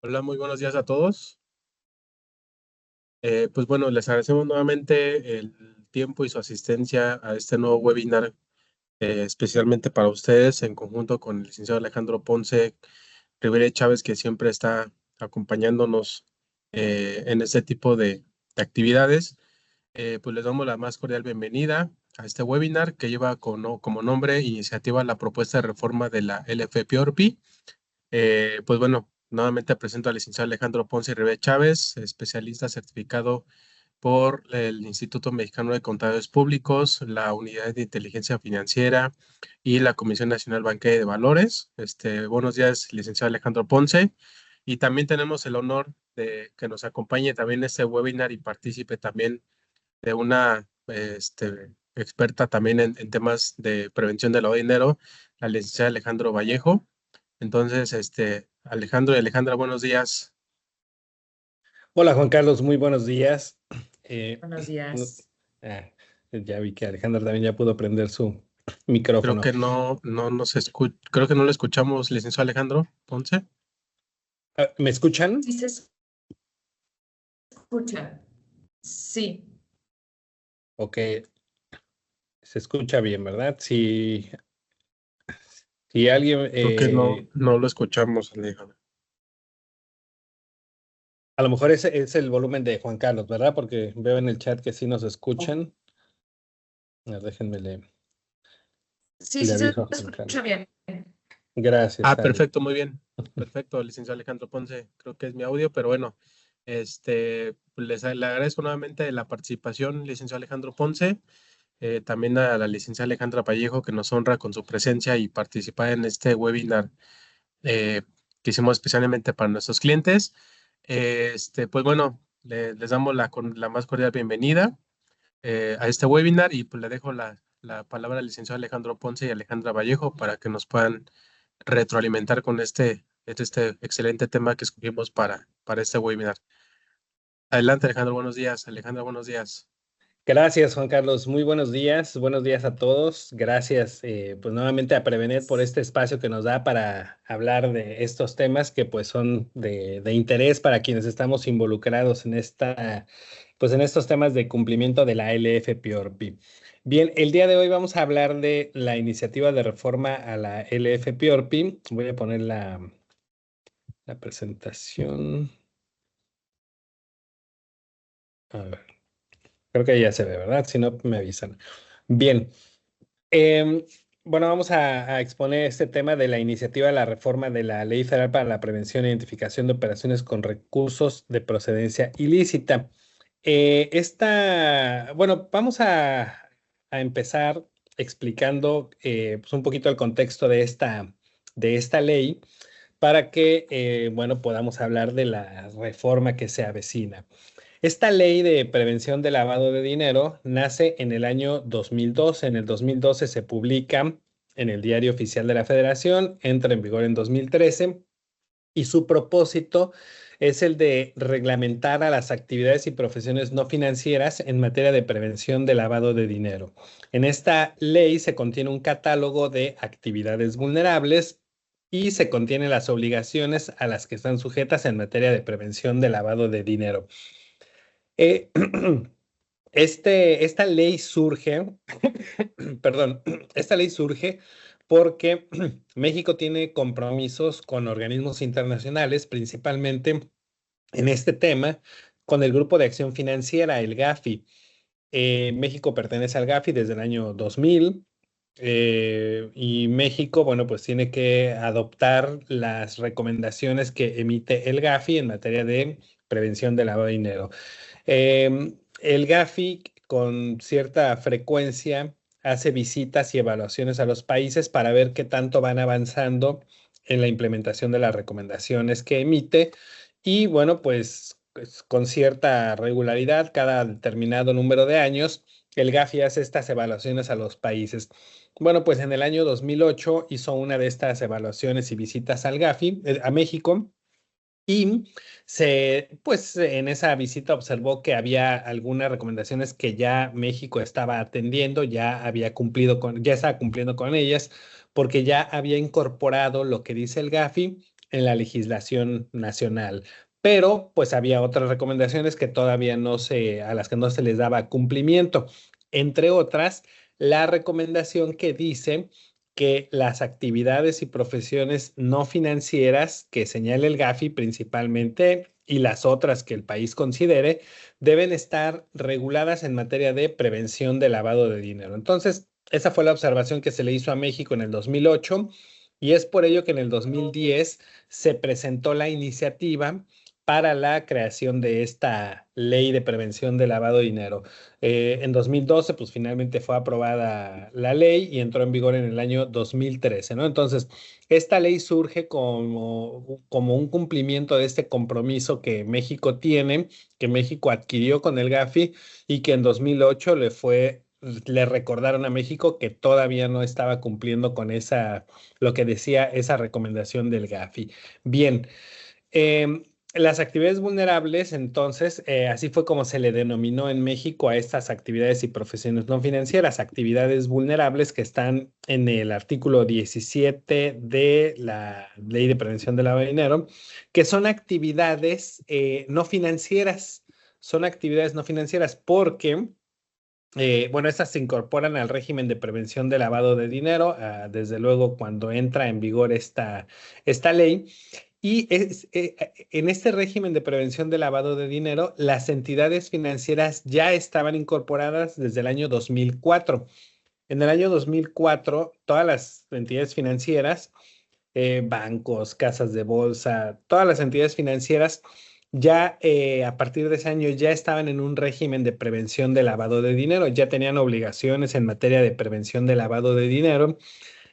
Hola, muy buenos días a todos. Pues bueno, les agradecemos nuevamente el tiempo y su asistencia a este nuevo webinar, especialmente para ustedes, en conjunto con el licenciado Alejandro Ponce Rivera y Chávez, que siempre está acompañándonos en este tipo de actividades. Pues les damos la más cordial bienvenida a este webinar que lleva como nombre Iniciativa la Propuesta de Reforma de la LFPORPI. Pues bueno, nuevamente presento al licenciado Alejandro Ponce Rivera Chávez, especialista certificado por el Instituto Mexicano de Contadores Públicos, la Unidad de Inteligencia Financiera y la Comisión Nacional Bancaria y de Valores. Buenos días, licenciado Alejandro Ponce. Y también tenemos el honor de que nos acompañe también en este webinar y participe también de una experta también en temas de prevención del lavado de dinero, la licenciada Alejandro Vallejo. Entonces, Alejandro y Alejandra, buenos días. Hola Juan Carlos, muy buenos días. Buenos no- días. ah, ya vi que Alejandra también ya pudo prender su Creo micrófono. que no nos escucha, creo que no lo escuchamos, licenciado Alejandro Ponce. ¿Me escuchan? Sí se escucha. Sí. Ok, se escucha bien, ¿verdad? Si alguien, Creo que no lo escuchamos, Alejandro. a lo mejor ese es el volumen de Juan Carlos, ¿verdad? Porque veo en el chat que sí nos escuchan. A ver, déjenme Sí, le sí se aviso a Juan escucha Carlos. bien. Gracias, Ale. Perfecto, muy bien. Perfecto, licenciado Alejandro Ponce. Creo que es mi audio, pero bueno, le agradezco nuevamente la participación, licenciado Alejandro Ponce. También a la licenciada Alejandra Vallejo, que nos honra con su presencia y participar en este webinar eh, que hicimos especialmente para nuestros clientes. Pues bueno, les damos la más cordial bienvenida a este webinar y pues le dejo la palabra al licenciado Alejandro Ponce y Alejandra Vallejo para que nos puedan retroalimentar con este excelente tema que escogimos para este webinar. Adelante, Alejandro, buenos días. Alejandra, buenos días. Gracias, Juan Carlos. Muy buenos días a todos. Gracias, pues nuevamente a Prevenet por este espacio que nos da para hablar de estos temas que pues son de interés para quienes estamos involucrados en pues en estos temas de cumplimiento de la LFPORPI. Bien, el día de hoy vamos a hablar de la iniciativa de reforma a la LFPORPI. Voy a poner la presentación. A ver, creo que ya se ve, ¿verdad? Si no, me avisan. Bien. Em, bueno, vamos a exponer este tema de la iniciativa de la reforma de la Ley Federal para la Prevención e Identificación de Operaciones con Recursos de Procedencia Ilícita. Bueno, vamos a empezar explicando pues un poquito el contexto de esta ley para que, bueno, podamos hablar de la reforma que se avecina. Esta ley de prevención del lavado de dinero nace en el año 2012. En el 2012 se publica en el Diario Oficial de la Federación, entra en vigor en 2013 y su propósito es el de reglamentar a las actividades y profesiones no financieras en materia de prevención del lavado de dinero. En esta ley se contiene un catálogo de actividades vulnerables y se contienen las obligaciones a las que están sujetas en materia de prevención del lavado de dinero. Eh, esta ley surge, perdón, esta ley surge porque México tiene compromisos con organismos internacionales, principalmente en este tema, con el Grupo de Acción Financiera, el GAFI. México pertenece al GAFI desde el año 2000 y México, bueno, pues tiene que adoptar las recomendaciones que emite el GAFI en materia de prevención del lavado de dinero. El GAFI con cierta frecuencia hace visitas y evaluaciones a los países para ver qué tanto van avanzando en la implementación de las recomendaciones que emite y bueno, pues con cierta regularidad, cada determinado número de años, el GAFI hace estas evaluaciones a los países. Bueno, pues en el año 2008 hizo una de estas evaluaciones y visitas al GAFI, a México, Y pues en esa visita observó que había algunas recomendaciones que ya México estaba atendiendo, ya estaba cumpliendo con ellas, porque ya había incorporado lo que dice el Gafi en la legislación nacional. Pero pues había otras recomendaciones que todavía a las que no se les daba cumplimiento. Entre otras, la recomendación que dice que las actividades y profesiones no financieras que señala el Gafi principalmente y las otras que el país considere deben estar reguladas en materia de prevención de lavado de dinero. Entonces, esa fue la observación que se le hizo a México en el 2008 y es por ello que en el 2010 se presentó la iniciativa para la creación de esta ley de prevención de lavado de dinero. En 2012, pues finalmente fue aprobada la ley y entró en vigor en el año 2013, ¿no? Entonces, esta ley surge como un cumplimiento de este compromiso que México tiene, que México adquirió con el Gafi y que en 2008 le recordaron a México que todavía no estaba cumpliendo con lo que decía esa recomendación del Gafi. Bien. Las actividades vulnerables, entonces, así fue como se le denominó en México a estas actividades y profesiones no financieras, actividades vulnerables que están en el artículo 17 de la Ley de Prevención del Lavado de Dinero, que son actividades no financieras. Son actividades no financieras porque, bueno, estas se incorporan al régimen de prevención de lavado de dinero, desde luego cuando entra en vigor esta ley. Y en este régimen de prevención de lavado de dinero, las entidades financieras ya estaban incorporadas desde el año 2004. En el año 2004, todas las entidades financieras, bancos, casas de bolsa, todas las entidades financieras ya a partir de ese año ya estaban en un régimen de prevención de lavado de dinero, ya tenían obligaciones en materia de prevención de lavado de dinero.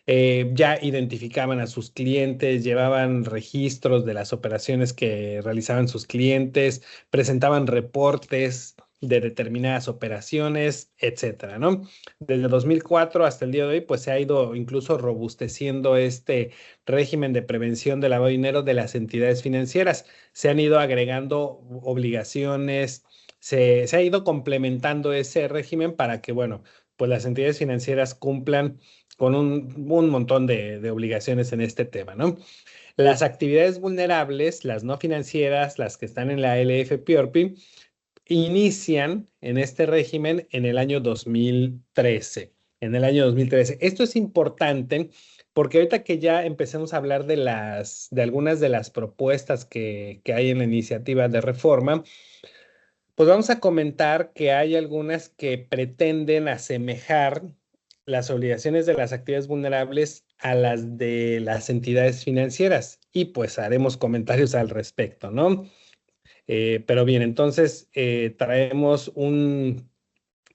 Ya identificaban a sus clientes, llevaban registros de las operaciones que realizaban sus clientes, presentaban reportes de determinadas operaciones, etcétera, ¿no? Desde 2004 hasta el día de hoy, pues se ha ido incluso robusteciendo este régimen de prevención del lavado de dinero de las entidades financieras. Se han ido agregando obligaciones, se ha ido complementando ese régimen para que, bueno, pues las entidades financieras cumplan con un montón de obligaciones en este tema, ¿no? Las actividades vulnerables, las no financieras, las que están en la LFPORPI, inician en este régimen en el año 2013. En el año 2013. Esto es importante porque ahorita que ya empecemos a hablar de algunas de las propuestas que hay en la iniciativa de reforma, pues vamos a comentar que hay algunas que pretenden asemejar las obligaciones de las actividades vulnerables a las de las entidades financieras y pues haremos comentarios al respecto, ¿no? Pero bien, entonces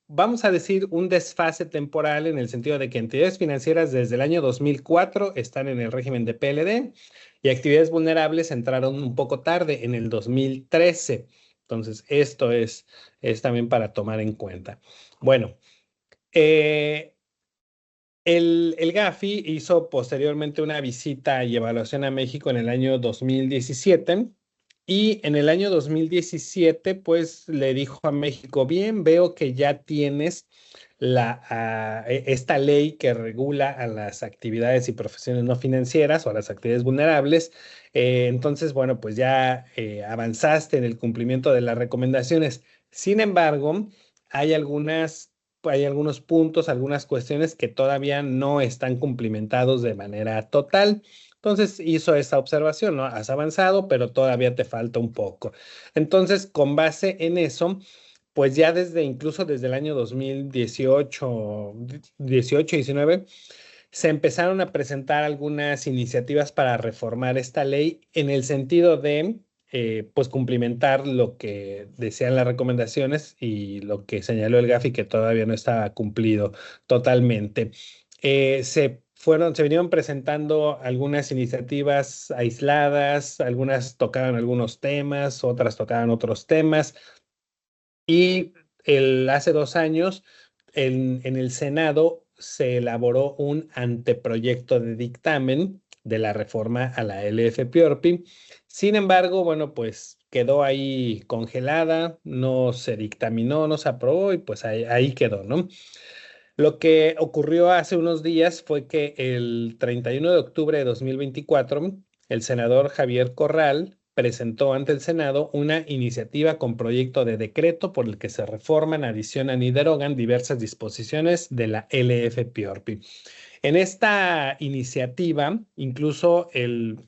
vamos a decir, un desfase temporal en el sentido de que entidades financieras desde el año 2004 están en el régimen de PLD y actividades vulnerables entraron un poco tarde, en el 2013. Entonces, esto es también para tomar en cuenta. Bueno, el Gafi hizo posteriormente una visita y evaluación a México en el año 2017 y en el año 2017 pues le dijo a México, bien, veo que ya tienes esta ley que regula a las actividades y profesiones no financieras o a las actividades vulnerables. Entonces, bueno, pues ya avanzaste en el cumplimiento de las recomendaciones. Sin embargo, hay algunos puntos, algunas cuestiones que todavía no están cumplimentados de manera total. Entonces hizo esa observación, ¿no? Has avanzado, pero todavía te falta un poco. Entonces, con base en eso, pues ya incluso desde el año 2018, 19, se empezaron a presentar algunas iniciativas para reformar esta ley en el sentido de pues cumplimentar lo que decían las recomendaciones y lo que señaló el Gafi que todavía no estaba cumplido totalmente. Se vinieron presentando algunas iniciativas aisladas, algunas tocaban algunos temas, otras tocaban otros temas y hace 2 años en el Senado se elaboró un anteproyecto de dictamen de la reforma a la LFPORPI. Sin embargo, bueno, pues quedó ahí congelada, no se dictaminó, no se aprobó y pues ahí quedó, ¿no? Lo que ocurrió hace unos días fue que el 31 de octubre de 2024, el senador Javier Corral presentó ante el Senado una iniciativa con proyecto de decreto por el que se reforman, adicionan y derogan diversas disposiciones de la LFPORPI. En esta iniciativa, incluso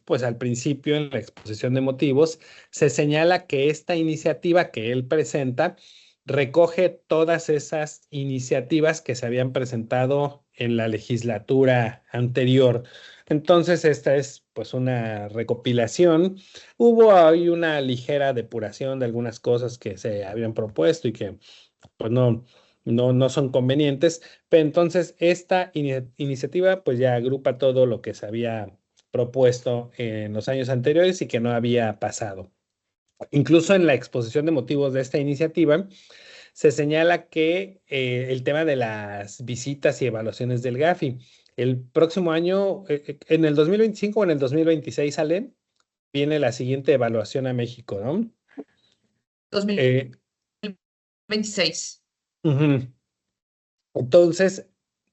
pues al principio en la exposición de motivos, se señala que esta iniciativa que él presenta recoge todas esas iniciativas que se habían presentado en la legislatura anterior. Entonces, esta es pues una recopilación. Hubo ahí una ligera depuración de algunas cosas que se habían propuesto y que pues no son convenientes, pero entonces esta iniciativa pues ya agrupa todo lo que se había propuesto en los años anteriores y que no había pasado. Incluso en la exposición de motivos de esta iniciativa se señala que el tema de las visitas y evaluaciones del GAFI, el próximo año, en el 2025 o en el 2026, Ale, viene la siguiente evaluación a México, ¿no? 2026. Ujú. Entonces,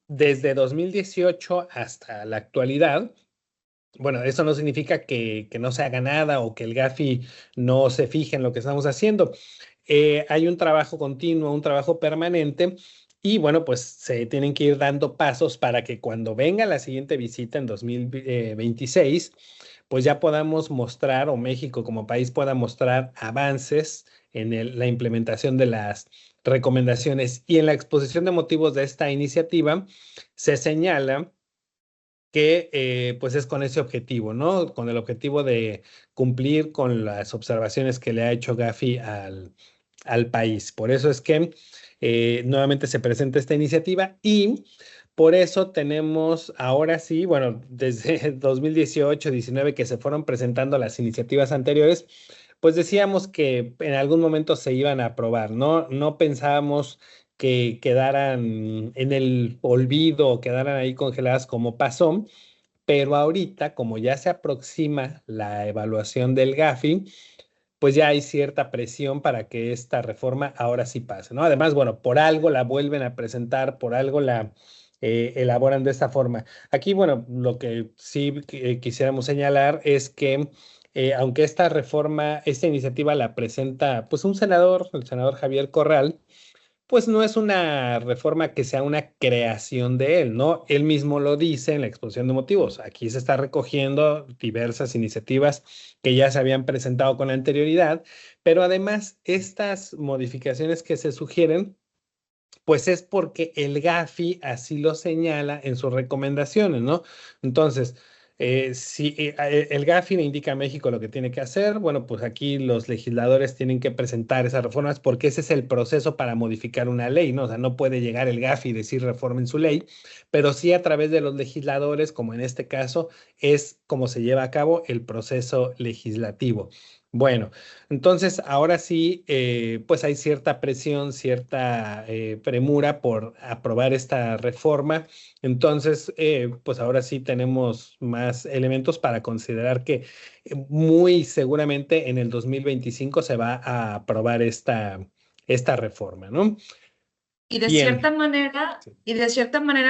desde 2018 hasta la actualidad, bueno, eso no significa que no se haga nada o que el GAFI no se fije en lo que estamos haciendo. Hay un trabajo continuo, un trabajo permanente y bueno, pues se tienen que ir dando pasos para que cuando venga la siguiente visita en 2026, pues ya podamos mostrar o México como país pueda mostrar avances en la implementación de las recomendaciones. Y en la exposición de motivos de esta iniciativa se señala que pues es con ese objetivo, ¿no? Con el objetivo de cumplir con las observaciones que le ha hecho Gafi al país. Por eso es que nuevamente se presenta esta iniciativa y por eso tenemos ahora sí, bueno, desde 2018-19 que se fueron presentando las iniciativas anteriores, pues decíamos que en algún momento se iban a aprobar, ¿no? No pensábamos que quedaran en el olvido o quedaran ahí congeladas como pasó, pero ahorita, como ya se aproxima la evaluación del GAFI, pues ya hay cierta presión para que esta reforma ahora sí pase, ¿no? Además, bueno, por algo la vuelven a presentar, por algo la elaboran de esta forma. Aquí, bueno, lo que sí quisiéramos señalar es que aunque esta iniciativa la presenta pues un senador, el senador Javier Corral, pues no es una reforma que sea una creación de él, ¿no? Él mismo lo dice en la exposición de motivos. Aquí se está recogiendo diversas iniciativas que ya se habían presentado con anterioridad, pero además estas modificaciones que se sugieren, pues es porque el GAFI así lo señala en sus recomendaciones, ¿no? Entonces, si el GAFI le indica a México lo que tiene que hacer, bueno, pues aquí los legisladores tienen que presentar esas reformas porque ese es el proceso para modificar una ley, ¿no? O sea, no puede llegar el GAFI y decir reformen su ley, pero sí a través de los legisladores, como en este caso, es como se lleva a cabo el proceso legislativo. Bueno, entonces ahora sí, pues hay cierta presión, cierta premura por aprobar esta reforma. Entonces, pues ahora sí tenemos más elementos para considerar que muy seguramente en el 2025 se va a aprobar esta reforma, ¿no? Y de Bien. cierta manera, Sí.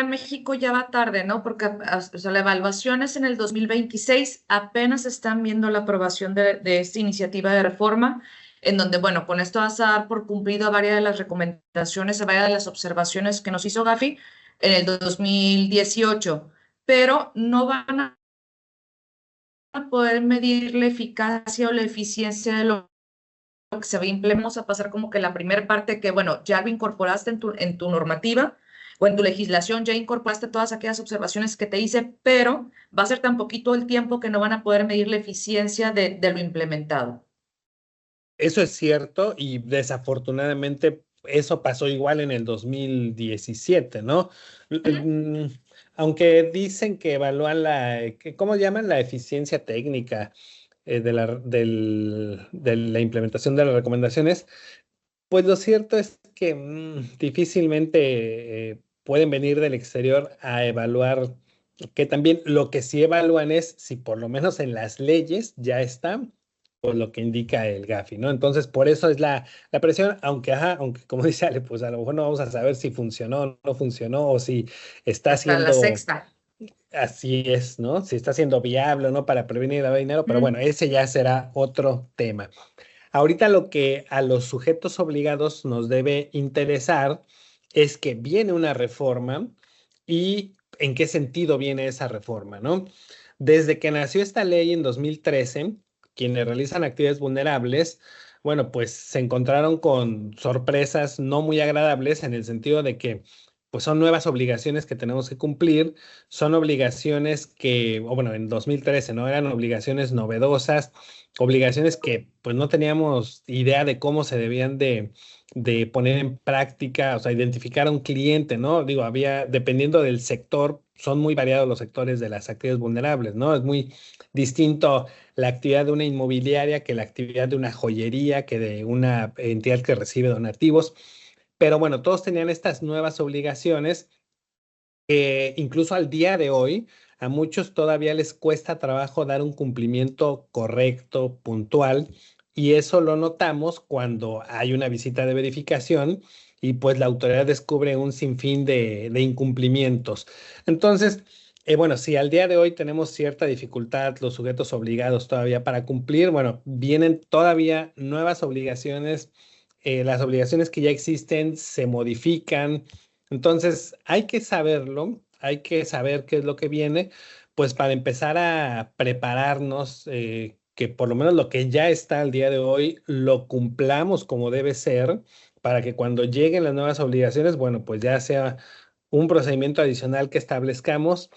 México ya va tarde, ¿no? Porque o sea, la evaluación es en el 2026, apenas están viendo la aprobación de esta iniciativa de reforma, en donde, bueno, con esto vas a dar por cumplido varias de las recomendaciones, varias de las observaciones que nos hizo Gafi en el 2018, pero no van a poder medir la eficacia o la eficiencia de lo que se va a implementar. Vamos a pasar como que la primera parte que, bueno, ya lo incorporaste en tu normativa o en tu legislación, ya incorporaste todas aquellas observaciones que te hice, pero va a ser tan poquito el tiempo que no van a poder medir la eficiencia de lo implementado. Eso es cierto y desafortunadamente eso pasó igual en el 2017, ¿no? Aunque dicen que evalúan ¿cómo llaman? La eficiencia técnica de la implementación de las recomendaciones, pues lo cierto es que difícilmente pueden venir del exterior a evaluar que también lo que sí evalúan es si por lo menos en las leyes ya está, pues lo que indica el Gafi, ¿no? Entonces, por eso es la presión, aunque como dice Ale, pues a lo mejor no vamos a saber si funcionó o no funcionó, o si está Hasta la siendo, sexta. así es, ¿no? Si está siendo viable o no para prevenir el lavado de dinero, pero bueno, ese ya será otro tema. Ahorita lo que a los sujetos obligados nos debe interesar es que viene una reforma y en qué sentido viene esa reforma, ¿no? Desde que nació esta ley en 2013, quienes realizan actividades vulnerables, bueno, pues se encontraron con sorpresas no muy agradables en el sentido de que pues son nuevas obligaciones que tenemos que cumplir, son obligaciones que, o bueno, en 2013, ¿no? Eran obligaciones novedosas, obligaciones que pues no teníamos idea de cómo se debían de poner en práctica, o sea, identificar a un cliente, ¿no? Digo, dependiendo del sector, son muy variados los sectores de las actividades vulnerables, ¿no? Es muy distinto la actividad de una inmobiliaria que la actividad de una joyería, que de una entidad que recibe donativos. Pero bueno, todos tenían estas nuevas obligaciones que incluso al día de hoy a muchos todavía les cuesta trabajo dar un cumplimiento correcto, puntual, y eso lo notamos cuando hay una visita de verificación y pues la autoridad descubre un sinfín de incumplimientos. Entonces, bueno, si al día de hoy tenemos cierta dificultad los sujetos obligados todavía para cumplir, bueno, vienen todavía nuevas obligaciones, las obligaciones que ya existen se modifican, entonces, hay que saberlo, hay que saber qué es lo que viene, pues para empezar a prepararnos, que por lo menos lo que ya está al día de hoy lo cumplamos como debe ser, para que cuando lleguen las nuevas obligaciones, bueno, pues ya sea un procedimiento adicional que establezcamos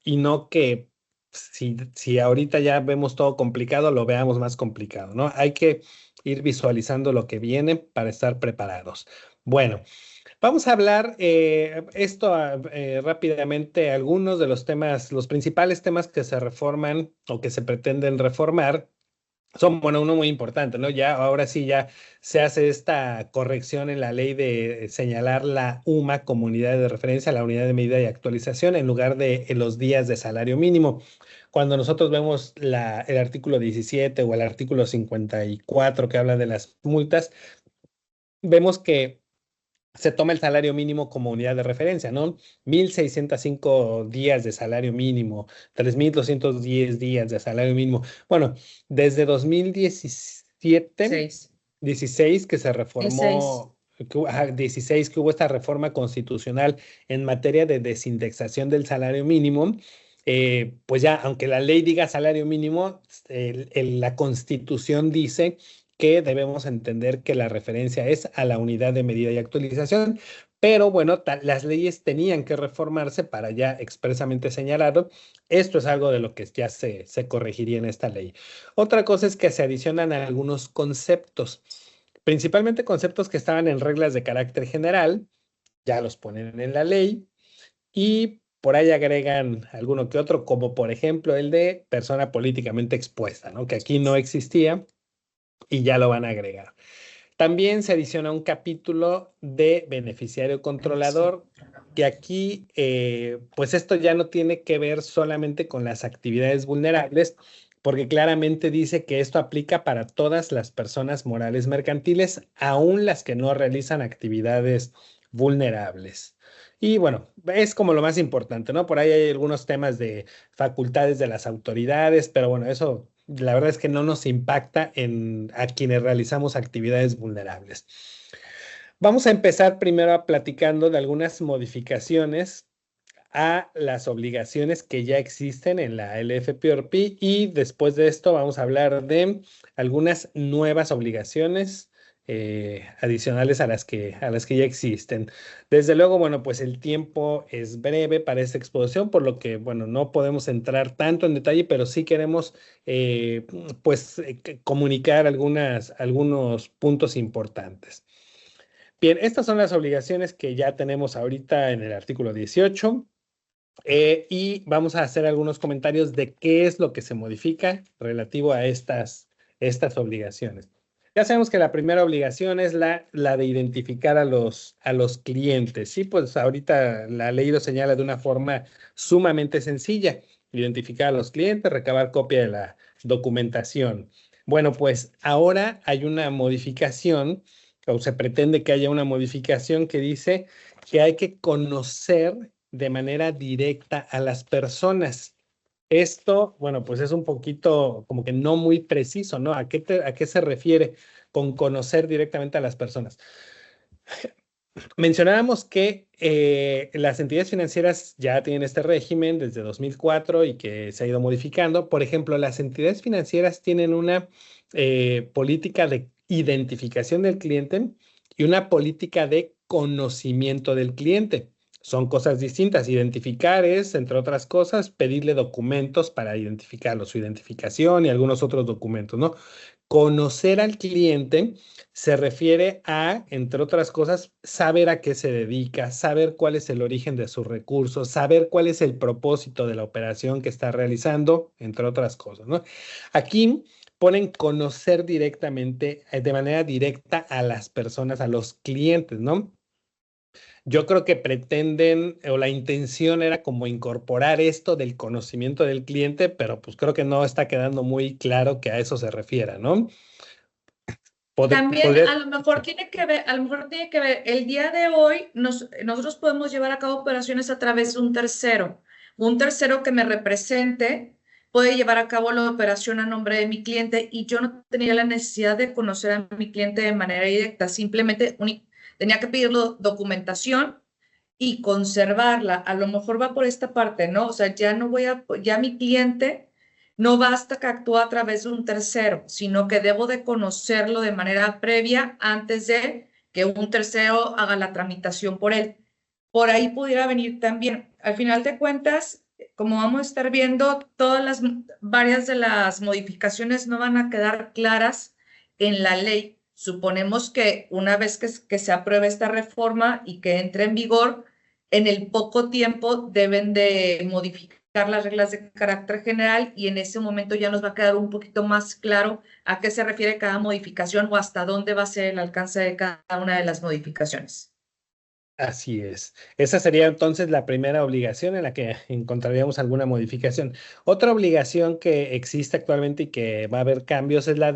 y no que si ahorita ya vemos todo complicado, lo veamos más complicado, ¿no? Hay que ir visualizando lo que viene para estar preparados. Bueno. Vamos a hablar rápidamente, algunos de los temas, los principales temas que se reforman o que se pretenden reformar son, bueno, uno muy importante, ¿no? Ya, ahora sí, ya se hace esta corrección en la ley de señalar la UMA como unidad de referencia, la unidad de medida y actualización, en lugar de los días de salario mínimo. Cuando nosotros vemos el artículo 17 o el artículo 54 que habla de las multas, vemos que se toma el salario mínimo como unidad de referencia, ¿no? 1,605 días de salario mínimo, 3,210 días de salario mínimo. Bueno, desde 2017, 16 que se reformó, 16 que hubo esta reforma constitucional en materia de desindexación del salario mínimo, pues ya, aunque la ley diga salario mínimo, la Constitución dice que debemos entender que la referencia es a la unidad de medida y actualización, pero bueno, las leyes tenían que reformarse para ya expresamente señalado. Esto es algo de lo que ya se corregiría en esta ley. Otra cosa es que se adicionan algunos conceptos, principalmente conceptos que estaban en reglas de carácter general, ya los ponen en la ley y por ahí agregan alguno que otro, como por ejemplo el de persona políticamente expuesta, ¿no? Que aquí no existía y ya lo van a agregar. También se adiciona un capítulo de beneficiario controlador, que aquí, pues esto ya no tiene que ver solamente con las actividades vulnerables, porque claramente dice que esto aplica para todas las personas morales mercantiles, aún las que no realizan actividades vulnerables. Y bueno, es como lo más importante, ¿no? Por ahí hay algunos temas de facultades de las autoridades, pero bueno, eso la verdad es que no nos impacta a quienes realizamos actividades vulnerables. Vamos a empezar primero platicando de algunas modificaciones a las obligaciones que ya existen en la LFPORP y después de esto vamos a hablar de algunas nuevas obligaciones adicionales a las que ya existen. Desde luego, bueno, pues el tiempo es breve para esta exposición, por lo que, bueno, no podemos entrar tanto en detalle, pero sí queremos, comunicar algunos puntos importantes. Bien, estas son las obligaciones que ya tenemos ahorita en el artículo 18. Y vamos a hacer algunos comentarios de qué es lo que se modifica relativo a estas obligaciones. Ya sabemos que la primera obligación es la de identificar a los clientes. Sí, pues ahorita la ley lo señala de una forma sumamente sencilla. Identificar a los clientes, recabar copia de la documentación. Bueno, pues ahora hay una modificación, o se pretende que haya una modificación que dice que hay que conocer de manera directa a las personas. Esto, bueno, pues es un poquito como que no muy preciso, ¿no? ¿A qué se refiere con conocer directamente a las personas? Mencionábamos que las entidades financieras ya tienen este régimen desde 2004 y que se ha ido modificando. Por ejemplo, las entidades financieras tienen una política de identificación del cliente y una política de conocimiento del cliente. Son cosas distintas. Identificar es, entre otras cosas, pedirle documentos para identificarlo, su identificación y algunos otros documentos, ¿no? Conocer al cliente se refiere a, entre otras cosas, saber a qué se dedica, saber cuál es el origen de sus recursos, saber cuál es el propósito de la operación que está realizando, entre otras cosas, ¿no? Aquí ponen conocer directamente, de manera directa a las personas, a los clientes, ¿no? Yo creo que pretenden, o la intención era como incorporar esto del conocimiento del cliente, pero pues creo que no está quedando muy claro que a eso se refiera, ¿no? También a lo mejor tiene que ver, el día de hoy nosotros podemos llevar a cabo operaciones a través de un tercero que me represente puede llevar a cabo la operación a nombre de mi cliente y yo no tenía la necesidad de conocer a mi cliente de manera directa, simplemente tenía que pedirle documentación y conservarla. A lo mejor va por esta parte, ¿no? O sea, ya mi cliente no basta que actúe a través de un tercero, sino que debo de conocerlo de manera previa antes de que un tercero haga la tramitación por él. Por ahí pudiera venir también. Al final de cuentas, como vamos a estar viendo, varias de las modificaciones no van a quedar claras en la ley. Suponemos que una vez que se apruebe esta reforma y que entre en vigor, en el poco tiempo deben de modificar las reglas de carácter general y en ese momento ya nos va a quedar un poquito más claro a qué se refiere cada modificación o hasta dónde va a ser el alcance de cada una de las modificaciones. Así es. Esa sería entonces la primera obligación en la que encontraríamos alguna modificación. Otra obligación que existe actualmente y que va a haber cambios es la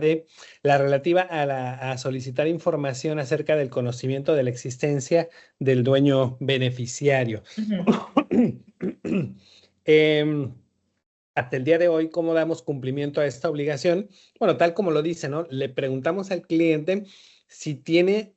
relativa a solicitar información acerca del conocimiento de la existencia del dueño beneficiario. Hasta el día de hoy, ¿cómo damos cumplimiento a esta obligación? Bueno, tal como lo dice, ¿no? Le preguntamos al cliente si tiene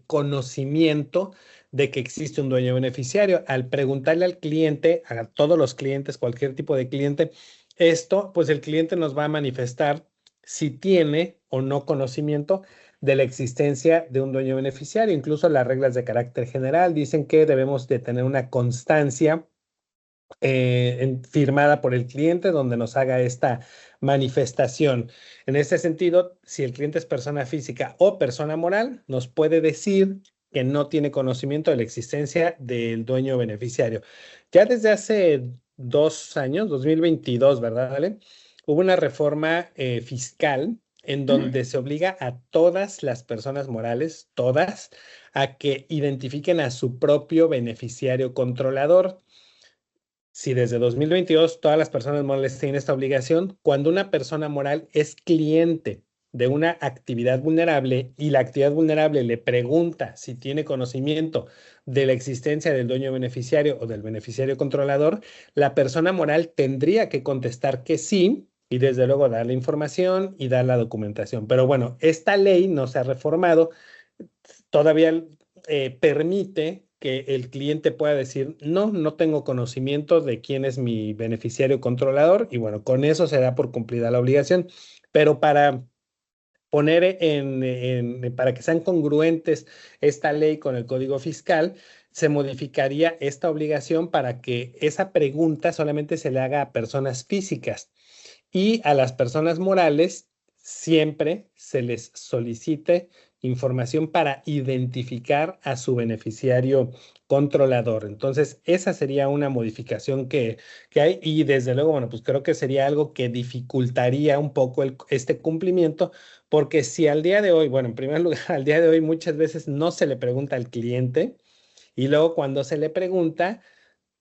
conocimiento de que existe un dueño beneficiario. Al preguntarle al cliente, a todos los clientes, cualquier tipo de cliente, esto, pues el cliente nos va a manifestar si tiene o no conocimiento de la existencia de un dueño beneficiario. Incluso las reglas de carácter general dicen que debemos de tener una constancia firmada por el cliente donde nos haga esta manifestación. En este sentido, si el cliente es persona física o persona moral, nos puede decir que no tiene conocimiento de la existencia del dueño beneficiario. Ya desde hace 2 años, 2022, ¿verdad, Ale? Hubo una reforma fiscal en donde se obliga a todas las personas morales, todas, a que identifiquen a su propio beneficiario controlador. Si desde 2022 todas las personas morales tienen esta obligación, cuando una persona moral es cliente de una actividad vulnerable y la actividad vulnerable le pregunta si tiene conocimiento de la existencia del dueño beneficiario o del beneficiario controlador, la persona moral tendría que contestar que sí y desde luego dar la información y dar la documentación. Pero bueno, esta ley no se ha reformado, todavía permite que el cliente pueda decir, no tengo conocimiento de quién es mi beneficiario controlador y bueno, con eso se da por cumplida la obligación. Pero para poner para que sean congruentes esta ley con el Código Fiscal, se modificaría esta obligación para que esa pregunta solamente se le haga a personas físicas y a las personas morales siempre se les solicite información para identificar a su beneficiario controlador. Entonces, esa sería una modificación que hay y desde luego, bueno, pues creo que sería algo que dificultaría un poco este cumplimiento, porque si al día de hoy, bueno, en primer lugar, al día de hoy muchas veces no se le pregunta al cliente y luego cuando se le pregunta,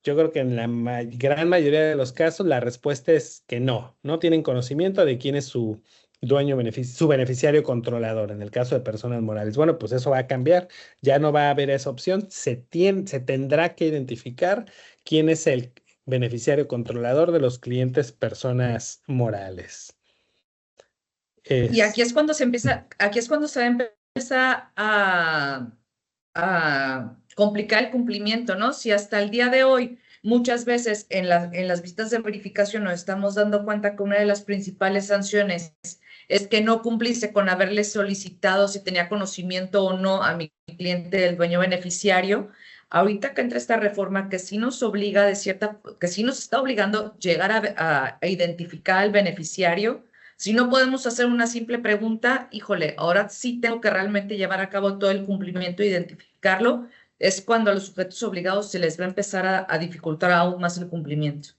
yo creo que en la gran mayoría de los casos la respuesta es que no tienen conocimiento de quién es su dueño, su beneficiario controlador, en el caso de personas morales. Bueno, pues eso va a cambiar, ya no va a haber esa opción, se tendrá que identificar quién es el beneficiario controlador de los clientes personas morales. Y aquí es cuando se empieza a complicar el cumplimiento, ¿no? Si hasta el día de hoy muchas veces en las visitas de verificación nos estamos dando cuenta que una de las principales sanciones es que no cumpliste con haberle solicitado si tenía conocimiento o no a mi cliente, el dueño beneficiario. Ahorita que entra esta reforma que sí nos obliga que sí nos está obligando a llegar a identificar al beneficiario. Si no podemos hacer una simple pregunta, híjole, ahora sí tengo que realmente llevar a cabo todo el cumplimiento e identificarlo, es cuando a los sujetos obligados se les va a empezar a dificultar aún más el cumplimiento.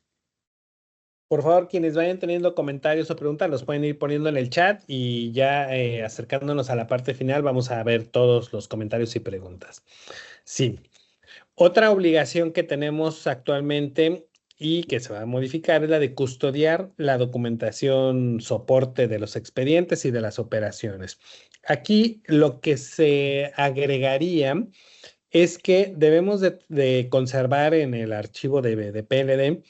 Por favor, quienes vayan teniendo comentarios o preguntas, los pueden ir poniendo en el chat y ya acercándonos a la parte final vamos a ver todos los comentarios y preguntas. Sí. Otra obligación que tenemos actualmente y que se va a modificar es la de custodiar la documentación soporte de los expedientes y de las operaciones. Aquí lo que se agregaría es que debemos de conservar en el archivo de PLD,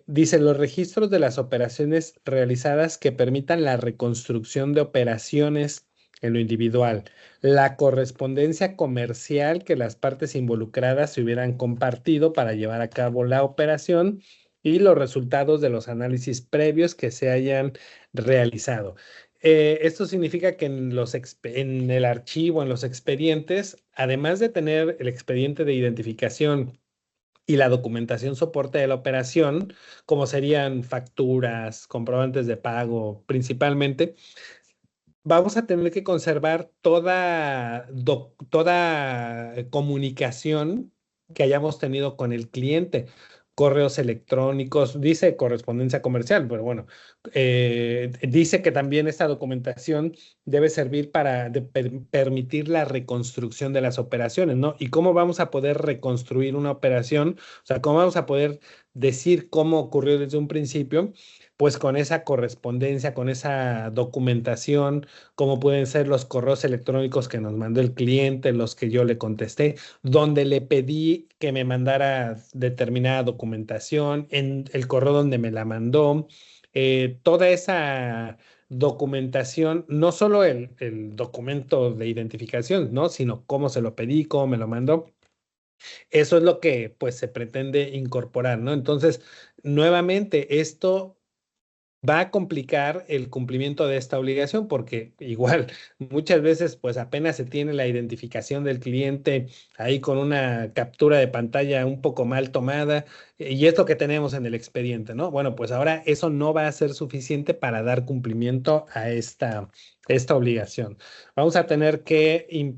dice los registros de las operaciones realizadas que permitan la reconstrucción de operaciones en lo individual, la correspondencia comercial que las partes involucradas se hubieran compartido para llevar a cabo la operación y los resultados de los análisis previos que se hayan realizado. Esto significa que en el archivo, en los expedientes, además de tener el expediente de identificación y la documentación soporte de la operación, como serían facturas, comprobantes de pago principalmente, vamos a tener que conservar toda comunicación que hayamos tenido con el cliente. Correos electrónicos, dice correspondencia comercial, pero bueno, dice que también esta documentación debe servir para permitir la reconstrucción de las operaciones, ¿no? ¿Y cómo vamos a poder reconstruir una operación? O sea, ¿cómo vamos a poder decir cómo ocurrió desde un principio? Pues con esa correspondencia, con esa documentación, como pueden ser los correos electrónicos que nos mandó el cliente, los que yo le contesté, donde le pedí que me mandara determinada documentación, en el correo donde me la mandó, toda esa documentación, no solo el documento de identificación, ¿no? Sino cómo se lo pedí, cómo me lo mandó. Eso es lo que pues se pretende incorporar, ¿no? Entonces, nuevamente, esto va a complicar el cumplimiento de esta obligación porque igual muchas veces pues apenas se tiene la identificación del cliente ahí con una captura de pantalla un poco mal tomada y es lo que tenemos en el expediente, ¿no? Bueno, pues ahora eso no va a ser suficiente para dar cumplimiento a esta obligación. Vamos a tener que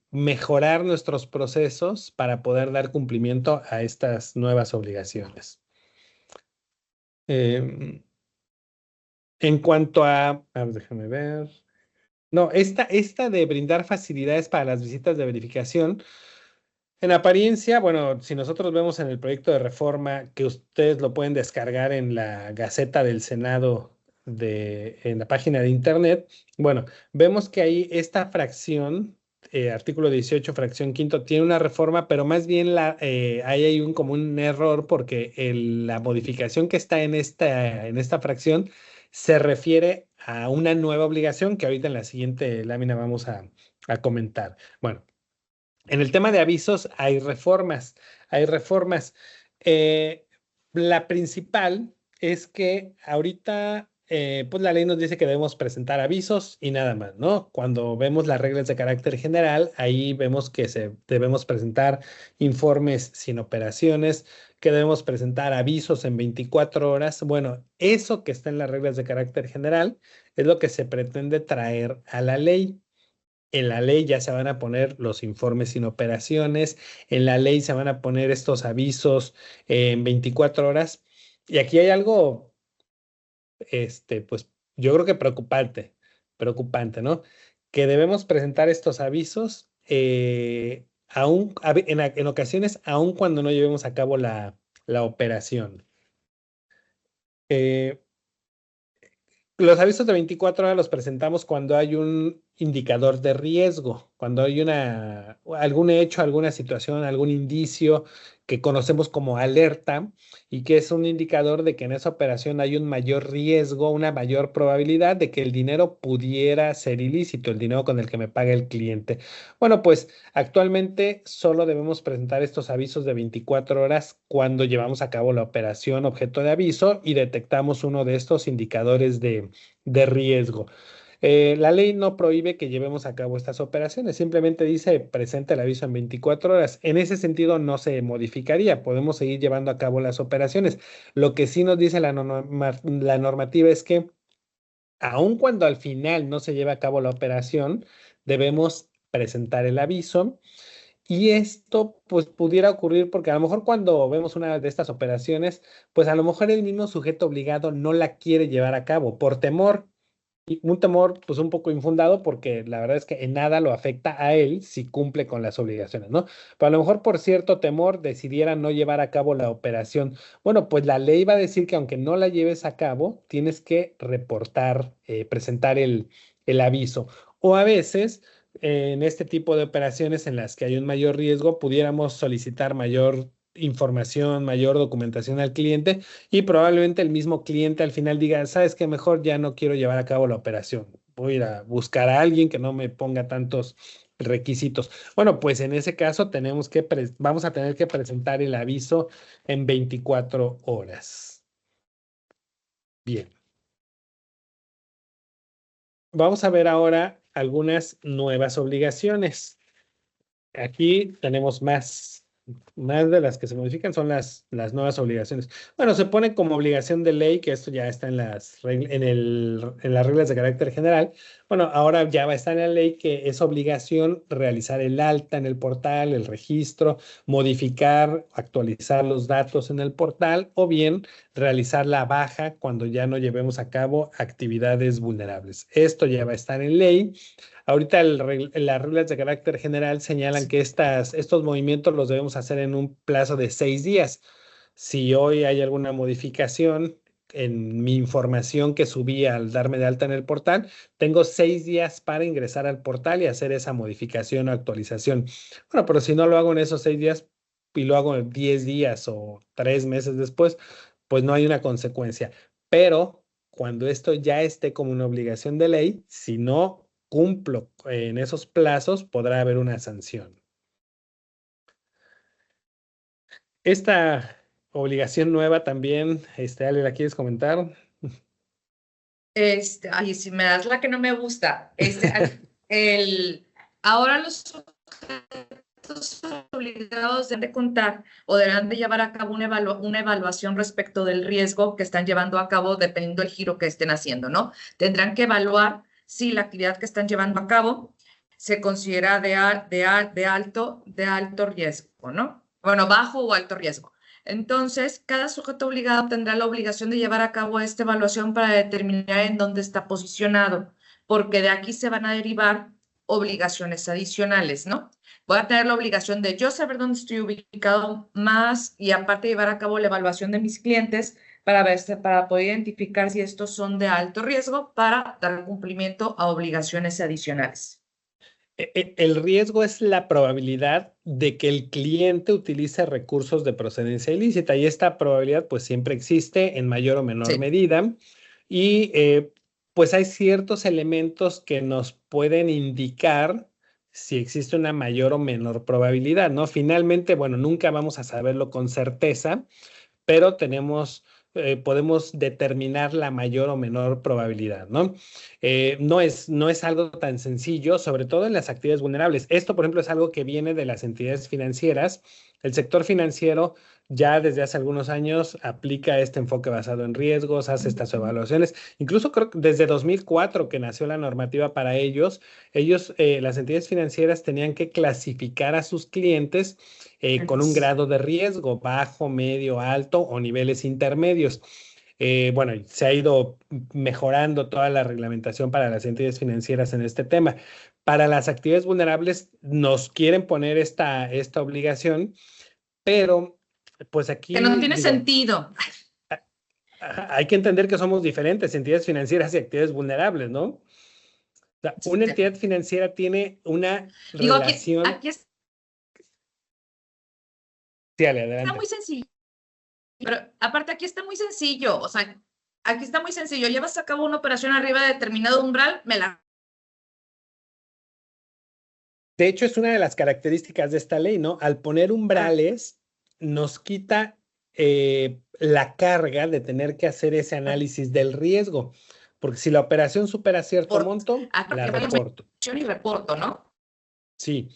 mejorar nuestros procesos para poder dar cumplimiento a estas nuevas obligaciones. En cuanto a ver, déjame ver. No, esta de brindar facilidades para las visitas de verificación, en apariencia, bueno, si nosotros vemos en el proyecto de reforma que ustedes lo pueden descargar en la Gaceta del Senado en la página de internet, bueno, vemos que ahí esta fracción, artículo 18, fracción quinto, tiene una reforma, pero más bien ahí hay como un error porque la modificación que está en esta fracción se refiere a una nueva obligación que ahorita en la siguiente lámina vamos a comentar. Bueno, en el tema de avisos hay reformas. La principal es que ahorita pues la ley nos dice que debemos presentar avisos y nada más, ¿no? Cuando vemos las reglas de carácter general, ahí vemos que debemos presentar informes sin operaciones, que debemos presentar avisos en 24 horas. Bueno, eso que está en las reglas de carácter general es lo que se pretende traer a la ley. En la ley ya se van a poner los informes sin operaciones, en la ley se van a poner estos avisos en 24 horas. Y aquí hay algo, pues yo creo que preocupante, ¿no? Que debemos presentar estos avisos en ocasiones, aun cuando no llevemos a cabo la operación. Eh, Los avisos de 24 horas los presentamos cuando hay un indicador de riesgo, cuando hay algún hecho, alguna situación, algún indicio que conocemos como alerta y que es un indicador de que en esa operación hay un mayor riesgo, una mayor probabilidad de que el dinero pudiera ser ilícito, el dinero con el que me paga el cliente. Bueno, pues actualmente solo debemos presentar estos avisos de 24 horas cuando llevamos a cabo la operación objeto de aviso y detectamos uno de estos indicadores de riesgo. La ley no prohíbe que llevemos a cabo estas operaciones, simplemente dice presenta el aviso en 24 horas. En ese sentido no se modificaría, podemos seguir llevando a cabo las operaciones. Lo que sí nos dice la normativa es que aun cuando al final no se lleve a cabo la operación, debemos presentar el aviso. Y esto pues pudiera ocurrir porque a lo mejor cuando vemos una de estas operaciones, pues a lo mejor el mismo sujeto obligado no la quiere llevar a cabo por temor. Y un temor pues un poco infundado porque la verdad es que en nada lo afecta a él si cumple con las obligaciones, ¿no? Pero a lo mejor por cierto temor decidiera no llevar a cabo la operación. Bueno, pues la ley va a decir que aunque no la lleves a cabo, tienes que reportar, presentar el aviso. O a veces, en este tipo de operaciones en las que hay un mayor riesgo, pudiéramos solicitar mayor información, mayor documentación al cliente y probablemente el mismo cliente al final diga, ¿sabes qué? Mejor ya no quiero llevar a cabo la operación. Voy a ir a buscar a alguien que no me ponga tantos requisitos. Bueno, pues en ese caso vamos a tener que presentar el aviso en 24 horas. Bien. Vamos a ver ahora algunas nuevas obligaciones. Aquí tenemos más de las que se modifican son las nuevas obligaciones. Bueno, se pone como obligación de ley, que esto ya está en las reglas de carácter general. Bueno, ahora ya va a estar en la ley que es obligación realizar el alta en el portal, el registro, modificar, actualizar los datos en el portal o bien realizar la baja cuando ya no llevemos a cabo actividades vulnerables. Esto ya va a estar en ley. Ahorita las reglas de carácter general señalan que estos movimientos los debemos hacer en un plazo de 6 días. Si hoy hay alguna modificación en mi información que subí al darme de alta en el portal, tengo 6 días para ingresar al portal y hacer esa modificación o actualización. Bueno, pero si no lo hago en esos 6 días y lo hago en 10 días o 3 meses después, pues no hay una consecuencia. Pero cuando esto ya esté como una obligación de ley, si no cumplo en esos plazos, podrá haber una sanción. Esta obligación nueva también, Ale, ¿la quieres comentar? Ay, si me das la que no me gusta. Ahora los sujetos obligados deben de contar o deberán de llevar a cabo una evaluación respecto del riesgo que están llevando a cabo dependiendo del giro que estén haciendo, ¿no? Tendrán que evaluar si la actividad que están llevando a cabo se considera de alto riesgo, ¿no? Bueno, bajo o alto riesgo. Entonces, cada sujeto obligado tendrá la obligación de llevar a cabo esta evaluación para determinar en dónde está posicionado, porque de aquí se van a derivar obligaciones adicionales, ¿no? Voy a tener la obligación de yo saber dónde estoy ubicado más y aparte llevar a cabo la evaluación de mis clientes para poder identificar si estos son de alto riesgo para dar cumplimiento a obligaciones adicionales. El riesgo es la probabilidad de que el cliente utilice recursos de procedencia ilícita y esta probabilidad pues siempre existe en mayor o menor medida y pues hay ciertos elementos que nos pueden indicar si existe una mayor o menor probabilidad, ¿no? Finalmente, bueno, nunca vamos a saberlo con certeza, pero podemos determinar la mayor o menor probabilidad, ¿no? No es algo tan sencillo, sobre todo en las actividades vulnerables. Esto, por ejemplo, es algo que viene de las entidades financieras. El sector financiero ya desde hace algunos años aplica este enfoque basado en riesgos, hace estas evaluaciones. Incluso creo que desde 2004 que nació la normativa para ellos, las entidades financieras tenían que clasificar a sus clientes con un grado de riesgo, bajo, medio, alto o niveles intermedios. Bueno, se ha ido mejorando toda la reglamentación para las entidades financieras en este tema. Para las actividades vulnerables nos quieren poner esta obligación, pero pues aquí Que no tiene sentido. hay que entender que somos diferentes, entidades financieras y actividades vulnerables, ¿no? O sea, una entidad financiera tiene una relación... Aquí sí, adelante. está muy sencillo. Pero aparte aquí está muy sencillo, o sea, aquí está muy sencillo. Llevas a cabo una operación arriba de determinado umbral, me la... De hecho, es una de las características de esta ley, ¿no? Al poner umbrales, nos quita la carga de tener que hacer ese análisis del riesgo. Porque si la operación supera cierto monto, la reporto. Y reporto, ¿no? Sí,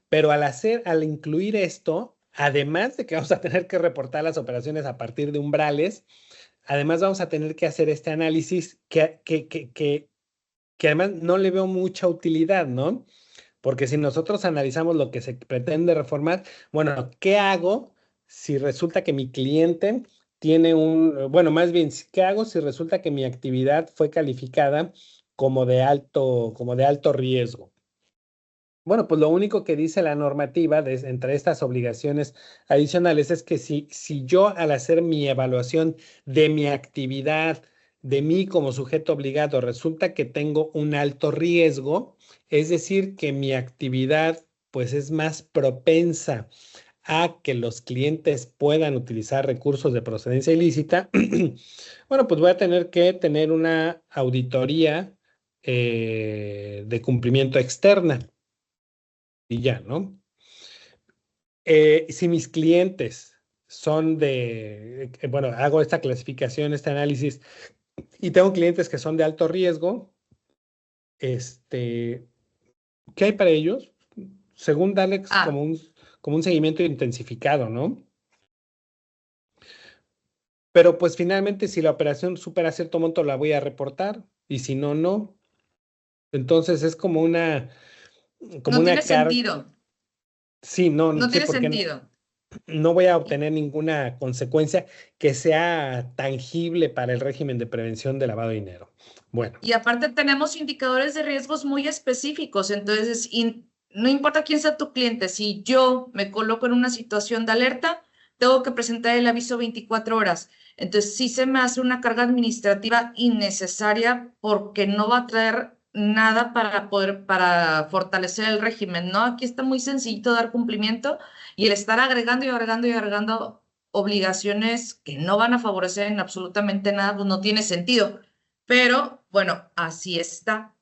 pero al incluir esto, además de que vamos a tener que reportar las operaciones a partir de umbrales, además vamos a tener que hacer este análisis que además no le veo mucha utilidad, ¿no? Porque si nosotros analizamos lo que se pretende reformar, bueno, ¿qué hago si resulta que mi cliente tiene bueno, más bien, ¿qué hago si resulta que mi actividad fue calificada como de alto riesgo? Bueno, pues lo único que dice la normativa entre estas obligaciones adicionales es que si yo al hacer mi evaluación de mi actividad, de mí como sujeto obligado, resulta que tengo un alto riesgo, es decir, que mi actividad pues es más propensa a que los clientes puedan utilizar recursos de procedencia ilícita, bueno, pues voy a tener que tener una auditoría de cumplimiento externa. Y ya, ¿no? Si mis clientes son bueno, hago esta clasificación, este análisis, y tengo clientes que son de alto riesgo, ¿qué hay para ellos? Según darles como un seguimiento intensificado, ¿no? Pero pues finalmente si la operación supera cierto monto la voy a reportar, y si no, no. Entonces es como una... no tiene sentido. Sí, no tiene sentido. No voy a obtener ninguna consecuencia que sea tangible para el régimen de prevención de lavado de dinero. Bueno. Y aparte tenemos indicadores de riesgos muy específicos, entonces no importa quién sea tu cliente, si yo me coloco en una situación de alerta, tengo que presentar el aviso 24 horas. Entonces sí se me hace una carga administrativa innecesaria porque no va a traer nada para fortalecer el régimen, ¿no? Aquí está muy sencillito dar cumplimiento y el estar agregando y agregando y agregando obligaciones que no van a favorecer en absolutamente nada, pues no tiene sentido. Pero bueno, así está.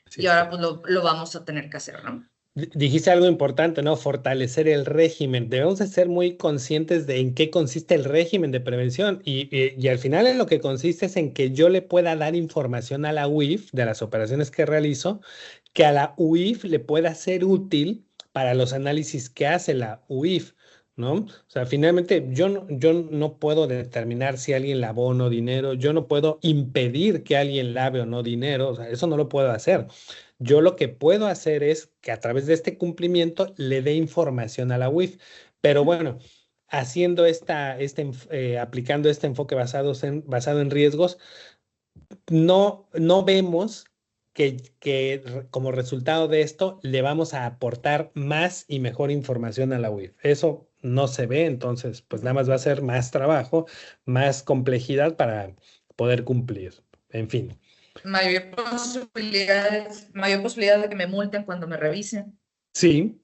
Sí, y ahora pues lo vamos a tener que hacer, ¿no? Dijiste algo importante, ¿no? Fortalecer el régimen. Debemos de ser muy conscientes de en qué consiste el régimen de prevención y al final en lo que consiste es en que yo le pueda dar información a la UIF de las operaciones que realizo, que a la UIF le pueda ser útil para los análisis que hace la UIF, ¿no? O sea, finalmente yo no puedo determinar si alguien lavó o no dinero, yo no puedo impedir que alguien lave o no dinero, o sea, eso no lo puedo hacer. Yo lo que puedo hacer es que a través de este cumplimiento le dé información a la UIF. Pero bueno, haciendo aplicando este enfoque basado en riesgos, no vemos que como resultado de esto le vamos a aportar más y mejor información a la UIF. Eso no se ve, entonces pues nada más va a ser más trabajo, más complejidad para poder cumplir. En fin. Mayor posibilidad de que me multen cuando me revisen. Sí.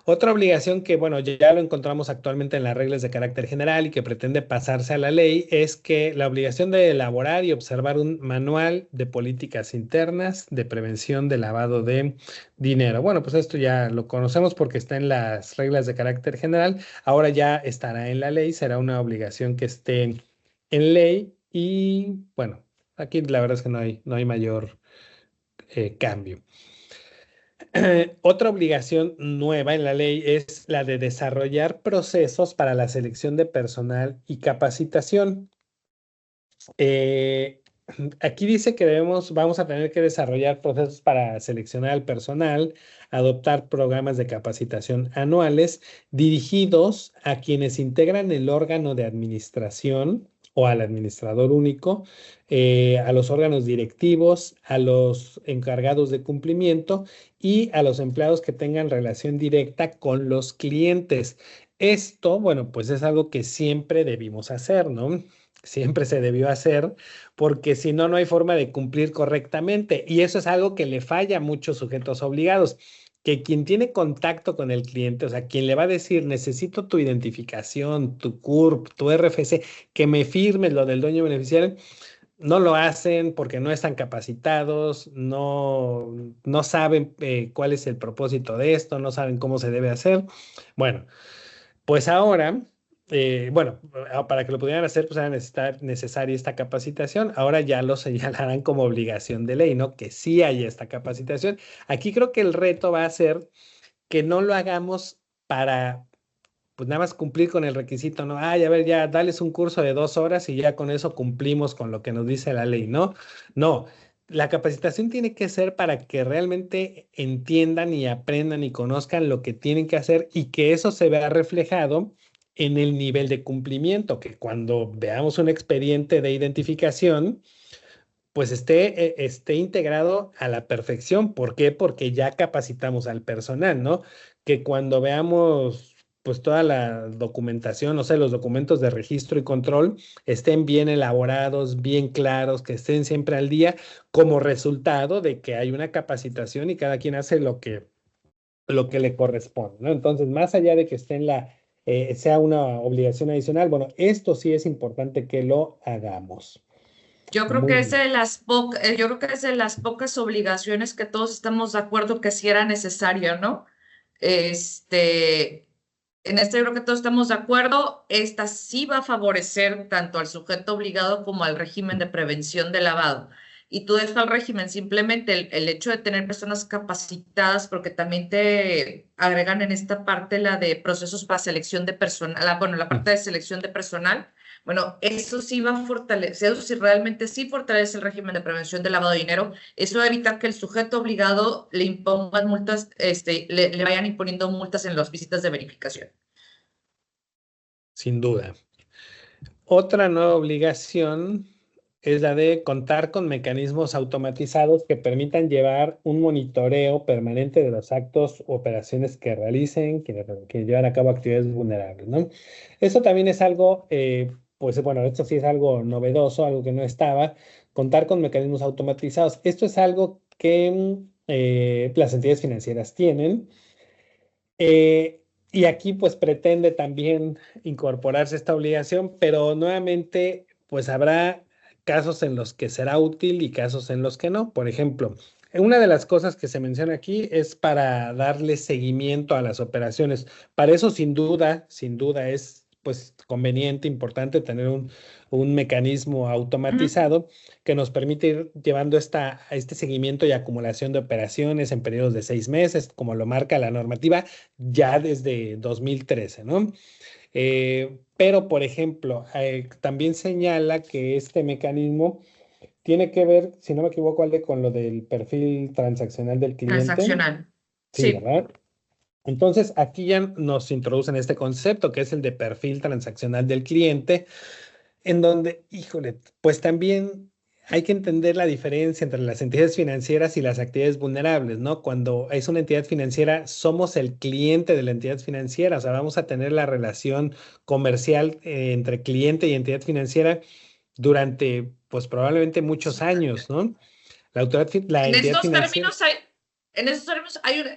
Otra obligación que, bueno, ya lo encontramos actualmente en las reglas de carácter general y que pretende pasarse a la ley es que la obligación de elaborar y observar un manual de políticas internas de prevención de lavado de dinero. Bueno, pues esto ya lo conocemos porque está en las reglas de carácter general. Ahora ya estará en la ley, será una obligación que esté en ley y, bueno, aquí la verdad es que no hay mayor cambio. Otra obligación nueva en la ley es la de desarrollar procesos para la selección de personal y capacitación. Eh, Aquí dice que vamos a tener que desarrollar procesos para seleccionar al personal, adoptar programas de capacitación anuales dirigidos a quienes integran el órgano de administración o al administrador único, a los órganos directivos, a los encargados de cumplimiento y a los empleados que tengan relación directa con los clientes. Esto, bueno, pues es algo que siempre debimos hacer, ¿no? Siempre se debió hacer, porque si no, no hay forma de cumplir correctamente. Y eso es algo que le falla a muchos sujetos obligados, que quien tiene contacto con el cliente, o sea, quien le va a decir, necesito tu identificación, tu CURP, tu RFC, que me firmes lo del dueño beneficiario, no lo hacen porque no están capacitados, no saben cuál es el propósito de esto, no saben cómo se debe hacer. Bueno, pues ahora, para que lo pudieran hacer, pues era necesaria esta capacitación. Ahora ya lo señalarán como obligación de ley, ¿no? Que sí haya esta capacitación. Aquí creo que el reto va a ser que no lo hagamos para, pues nada más cumplir con el requisito, ¿no? Ay, a ver, ya, dales un curso de 2 horas y ya con eso cumplimos con lo que nos dice la ley, ¿no? No. La capacitación tiene que ser para que realmente entiendan y aprendan y conozcan lo que tienen que hacer y que eso se vea reflejado en el nivel de cumplimiento, que cuando veamos un expediente de identificación, pues esté integrado a la perfección. ¿Por qué? Porque ya capacitamos al personal, ¿no? Que cuando veamos pues toda la documentación, o sea, los documentos de registro y control estén bien elaborados, bien claros, que estén siempre al día, como resultado de que hay una capacitación y cada quien hace lo que le corresponde, ¿no? Entonces, más allá de que esté sea una obligación adicional, bueno, esto sí es importante que lo hagamos. Yo creo Muy que bien. yo creo que es de las pocas obligaciones que todos estamos de acuerdo que sí era necesario, ¿no? Este, en este yo creo que todos estamos de acuerdo. Esta sí va a favorecer tanto al sujeto obligado como al régimen de prevención de lavado. Y tú dejas al régimen simplemente el hecho de tener personas capacitadas, porque también te agregan en esta parte la de procesos para selección de personal, bueno, la parte de selección de personal. Bueno, eso sí va a fortalecer, eso sí realmente sí fortalece el régimen de prevención del lavado de dinero. Eso va a evitar que el sujeto obligado le impongan multas, le vayan imponiendo multas en las visitas de verificación. Sin duda. Otra nueva obligación es la de contar con mecanismos automatizados que permitan llevar un monitoreo permanente de los actos u operaciones que realicen, que llevan a cabo actividades vulnerables, ¿no? Eso también es algo, pues bueno, esto sí es algo novedoso, algo que no estaba, contar con mecanismos automatizados. Esto es algo que las entidades financieras tienen. Y aquí pues pretende también incorporarse esta obligación, pero nuevamente pues habrá casos en los que será útil y casos en los que no. Por ejemplo, una de las cosas que se menciona aquí es para darle seguimiento a las operaciones. Para eso sin duda es pues conveniente, importante tener un mecanismo automatizado que nos permite ir llevando este seguimiento y acumulación de operaciones en periodos de 6 meses, como lo marca la normativa ya desde 2013, ¿no? Pero, por ejemplo, también señala que este mecanismo tiene que ver, si no me equivoco, Ale, con lo del perfil transaccional del cliente. Transaccional. Sí, Sí. ¿verdad? Entonces, aquí ya nos introducen este concepto que es el de perfil transaccional del cliente, en donde, híjole, pues también hay que entender la diferencia entre las entidades financieras y las actividades vulnerables, ¿no? Cuando es una entidad financiera, somos el cliente de la entidad financiera, o sea, vamos a tener la relación comercial entre cliente y entidad financiera durante, pues probablemente muchos años, ¿no? La En entidad estos financiera. términos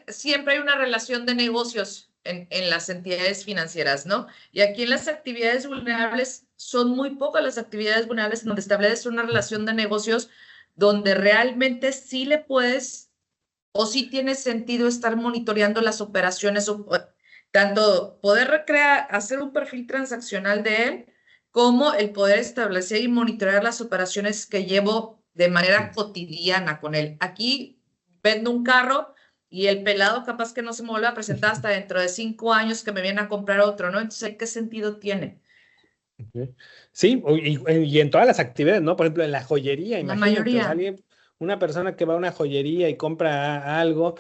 siempre hay una relación de negocios en las entidades financieras, ¿no? Y aquí en las actividades vulnerables son muy pocas las actividades vulnerables en donde establece una relación de negocios donde realmente sí le puedes o sí tiene sentido estar monitoreando las operaciones, tanto poder hacer un perfil transaccional de él, como el poder establecer y monitorear las operaciones que llevo de manera cotidiana con él. Aquí vendo un carro y el pelado capaz que no se me vuelve a presentar hasta dentro de 5 años que me viene a comprar otro, ¿no? Entonces, ¿qué sentido tiene? Sí, y en todas las actividades, ¿no? Por ejemplo, en la joyería, La imagínate, o sea, mayoría. una persona que va a una joyería y compra algo,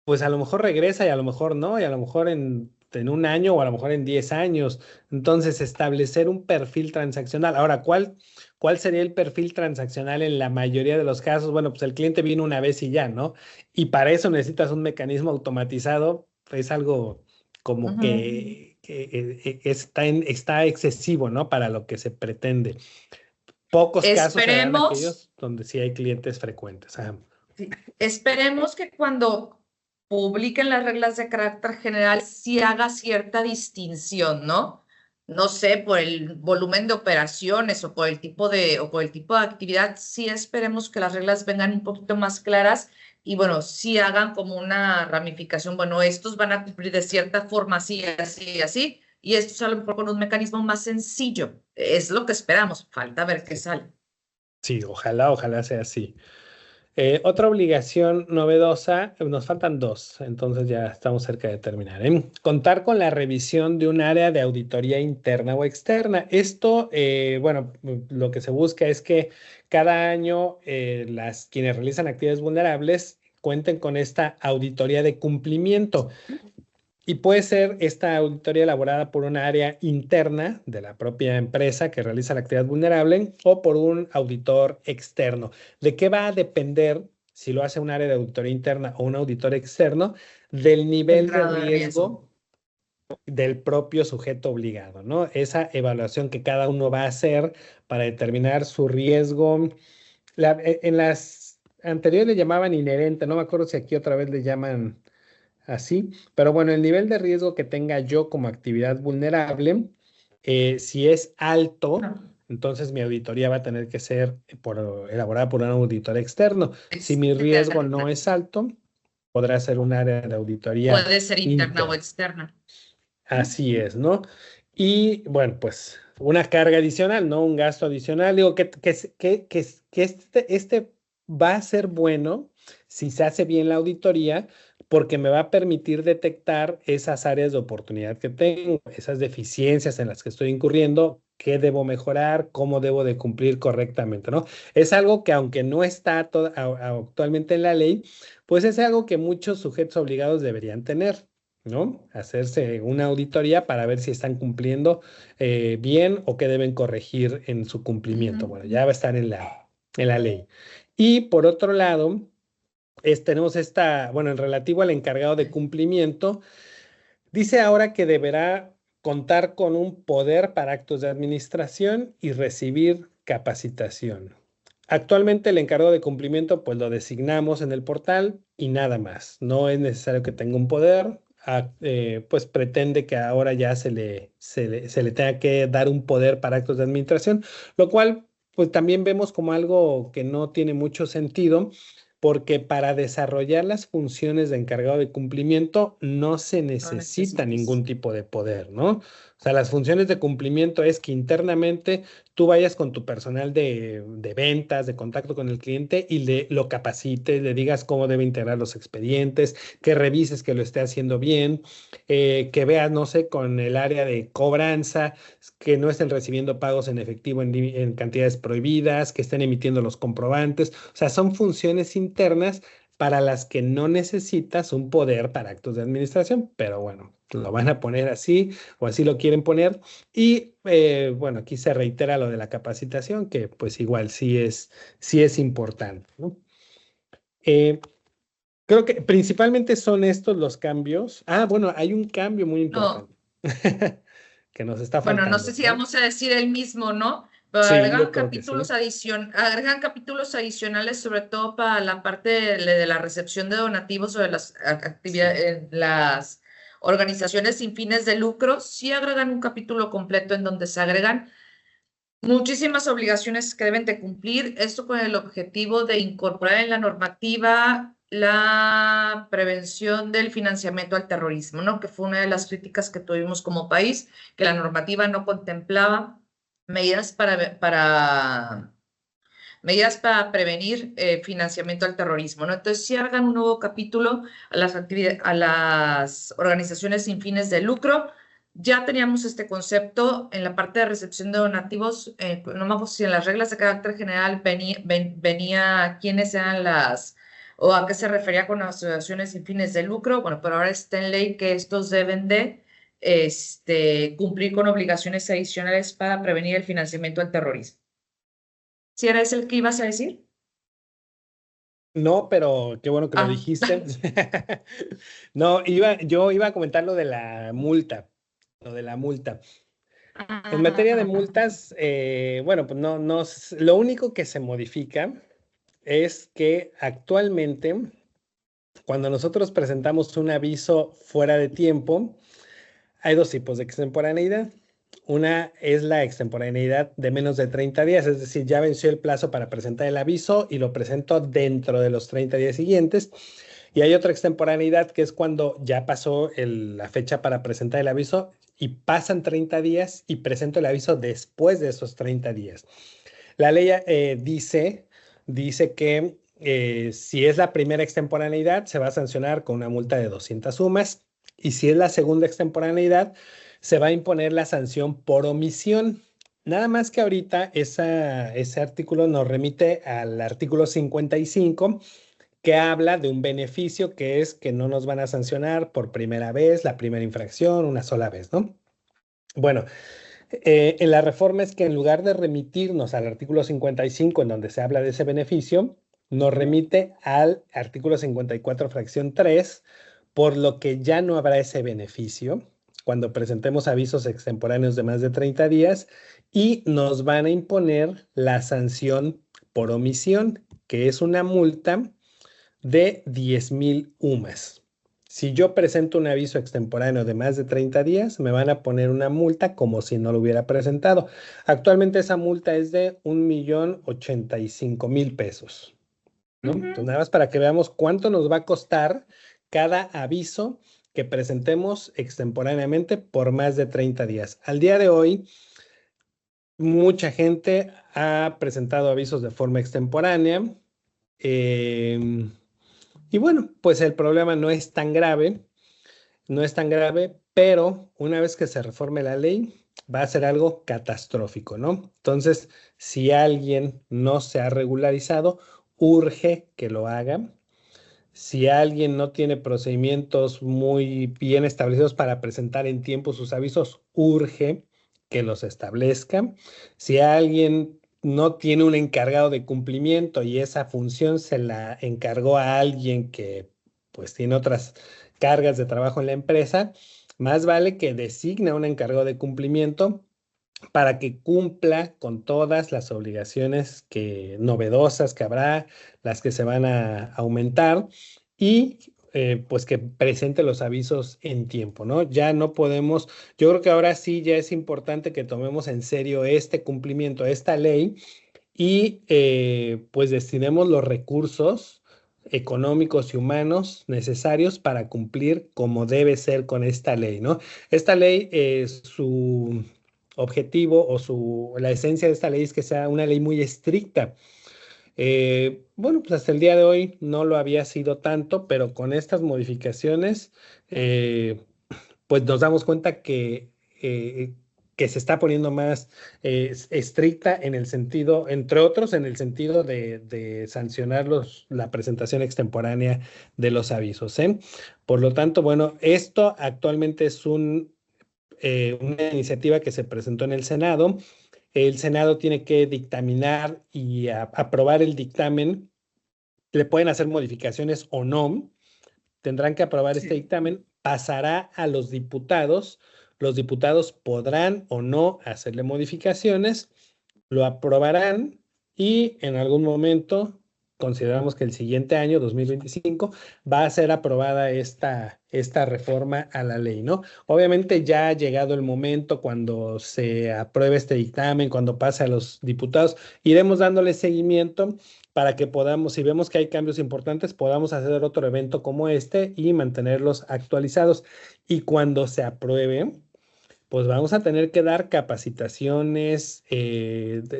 pues a lo mejor regresa y a lo mejor no, y a lo mejor en un año o a lo mejor en 10 años. Entonces, establecer un perfil transaccional. Ahora, ¿cuál sería el perfil transaccional en la mayoría de los casos? Bueno, pues el cliente vino una vez y ya, ¿no? Y para eso necesitas un mecanismo automatizado, es algo como que está excesivo, ¿no? Para lo que se pretende. Pocos casos serán Esperemos, aquellos donde sí hay clientes frecuentes. sí, esperemos que cuando publiquen las reglas de carácter general sí haga cierta distinción, ¿no? No sé, por el volumen de operaciones o por el tipo de actividad, sí esperemos que las reglas vengan un poquito más claras y bueno, sí hagan como una ramificación. Bueno, estos van a cumplir de cierta forma así, así, así, y estos a lo mejor con un mecanismo más sencillo. Es lo que esperamos. Falta ver qué sale. Sí, ojalá sea así. Otra obligación novedosa, nos faltan dos, entonces ya estamos cerca de terminar, ¿eh? Contar con la revisión de un área de auditoría interna o externa. Esto, bueno, lo que se busca es que cada año quienes realizan actividades vulnerables cuenten con esta auditoría de cumplimiento. Y puede ser esta auditoría elaborada por una área interna de la propia empresa que realiza la actividad vulnerable o por un auditor externo. ¿De qué va a depender si lo hace un área de auditoría interna o un auditor externo? Del El nivel de grado de riesgo. riesgo del propio sujeto obligado, ¿no? Esa evaluación que cada uno va a hacer para determinar su riesgo. En las anteriores le llamaban inherente, no me acuerdo si aquí otra vez le llaman así, pero bueno, el nivel de riesgo que tenga yo como actividad vulnerable, si es alto, No, entonces mi auditoría va a tener que ser elaborada por un auditor externo. Si mi riesgo no externa. es alto, podrá ser un área de auditoría Puede ser interna o interna. externa. Así es, ¿no? Y bueno, pues una carga adicional, ¿no? Un gasto adicional. Digo que este va a ser bueno si se hace bien la auditoría, porque me va a permitir detectar esas áreas de oportunidad que tengo, esas deficiencias en las que estoy incurriendo, qué debo mejorar, cómo debo de cumplir correctamente, ¿no? Es algo que aunque no está actualmente en la ley, pues es algo que muchos sujetos obligados deberían tener, ¿no? Hacerse una auditoría para ver si están cumpliendo bien o qué deben corregir en su cumplimiento. Bueno, ya va a estar en la ley. Y por otro lado, tenemos bueno, en relativo al encargado de cumplimiento, dice ahora que deberá contar con un poder para actos de administración y recibir capacitación. Actualmente el encargado de cumplimiento pues lo designamos en el portal y nada más. No es necesario que tenga un poder. Pues pretende que ahora ya se le tenga que dar un poder para actos de administración, lo cual pues también vemos como algo que no tiene mucho sentido, porque para desarrollar las funciones de encargado de cumplimiento no se No necesita necesitas. ningún tipo de poder, ¿no? O sea, las funciones de cumplimiento es que internamente tú vayas con tu personal de ventas, de contacto con el cliente y lo capacites, le digas cómo debe integrar los expedientes, que revises que lo esté haciendo bien, que veas, no sé, con el área de cobranza, que no estén recibiendo pagos en efectivo en cantidades prohibidas, que estén emitiendo los comprobantes. O sea, son funciones internas para las que no necesitas un poder para actos de administración, pero bueno, lo van a poner así o así lo quieren poner. Y bueno, aquí se reitera lo de la capacitación, que pues igual sí es importante, ¿no? Eh, Creo que principalmente son estos los cambios. Ah, bueno, hay un cambio muy No, importante que nos está bueno, no sé faltando, si ¿no? vamos a decir el mismo, ¿no? Pero Sí, yo creo que sí. agregan capítulos adicionales, sobre todo para la parte de la recepción de donativos o de las Sí. actividades, las organizaciones sin fines de lucro. Sí agregan un capítulo completo en donde se agregan muchísimas obligaciones que deben de cumplir, esto con el objetivo de incorporar en la normativa la prevención del financiamiento al terrorismo, ¿no? Que fue una de las críticas que tuvimos como país, que la normativa no contemplaba medidas medidas para prevenir financiamiento al terrorismo, ¿no? Entonces, sí hagan un nuevo capítulo a a las organizaciones sin fines de lucro. Ya teníamos este concepto en la parte de recepción de donativos, no me acuerdo si en las reglas de carácter general venía quiénes eran o a qué se refería con las asociaciones sin fines de lucro. Bueno, pero ahora está en ley que estos deben de cumplir con obligaciones adicionales para prevenir el financiamiento al terrorismo. ¿Si era ese el que ibas a decir? No, pero qué bueno que lo dijiste. No, yo iba a comentar lo de la multa. En materia de multas, bueno, pues no, lo único que se modifica es que actualmente, cuando nosotros presentamos un aviso fuera de tiempo, hay dos tipos de extemporaneidad. Una es la extemporaneidad de menos de 30 días, es decir, ya venció el plazo para presentar el aviso y lo presento dentro de los 30 días siguientes. Y hay otra extemporaneidad que es cuando ya pasó la fecha para presentar el aviso y pasan 30 días y presento el aviso después de esos 30 días. La ley dice que si es la primera extemporaneidad se va a sancionar con una multa de 200 UMAS y si es la segunda extemporaneidad se va a imponer la sanción por omisión. Nada más que ahorita ese artículo nos remite al artículo 55 que habla de un beneficio que es que no nos van a sancionar por primera vez, la primera infracción, una sola vez, ¿no? Bueno, en la reforma es que en lugar de remitirnos al artículo 55 en donde se habla de ese beneficio, nos remite al artículo 54 fracción 3, por lo que ya no habrá ese beneficio cuando presentemos avisos extemporáneos de más de 30 días y nos van a imponer la sanción por omisión, que es una multa de 10,000 UMAS. Si yo presento un aviso extemporáneo de más de 30 días, me van a poner una multa como si no lo hubiera presentado. Actualmente esa multa es de 1,085,000 pesos, ¿no? Entonces, nada más para que veamos cuánto nos va a costar cada aviso que presentemos extemporáneamente por más de 30 días. Al día de hoy, mucha gente ha presentado avisos de forma extemporánea. Y bueno, pues el problema no es tan grave, pero una vez que se reforme la ley, va a ser algo catastrófico, ¿no? Entonces, si alguien no se ha regularizado, urge que lo haga. Si alguien no tiene procedimientos muy bien establecidos para presentar en tiempo sus avisos, urge que los establezca. Si alguien no tiene un encargado de cumplimiento y esa función se la encargó a alguien que pues tiene otras cargas de trabajo en la empresa, más vale que designe a un encargado de cumplimiento para que cumpla con todas las obligaciones novedosas que habrá, las que se van a aumentar y pues que presente los avisos en tiempo, ¿no? Ya no podemos, yo creo que ahora sí ya es importante que tomemos en serio este cumplimiento, esta ley y pues destinemos los recursos económicos y humanos necesarios para cumplir como debe ser con esta ley, ¿no? Esta ley, su objetivo o la esencia de esta ley es que sea una ley muy estricta. Bueno, pues hasta el día de hoy no lo había sido tanto, pero con estas modificaciones, pues nos damos cuenta que se está poniendo más estricta en el sentido, entre otros, en el sentido de sancionar la presentación extemporánea de los avisos, ¿eh? Por lo tanto, bueno, esto actualmente es una iniciativa que se presentó en el Senado. El Senado tiene que dictaminar y aprobar el dictamen. Le pueden hacer modificaciones o no. Tendrán que aprobar este dictamen. Pasará a los diputados. Los diputados podrán o no hacerle modificaciones. Lo aprobarán y en algún momento, consideramos que el siguiente año, 2025, va a ser aprobada esta reforma a la ley, ¿no? Obviamente ya ha llegado el momento cuando se apruebe este dictamen, cuando pase a los diputados, iremos dándole seguimiento para que podamos, si vemos que hay cambios importantes, podamos hacer otro evento como este y mantenerlos actualizados. Y cuando se apruebe, pues vamos a tener que dar capacitaciones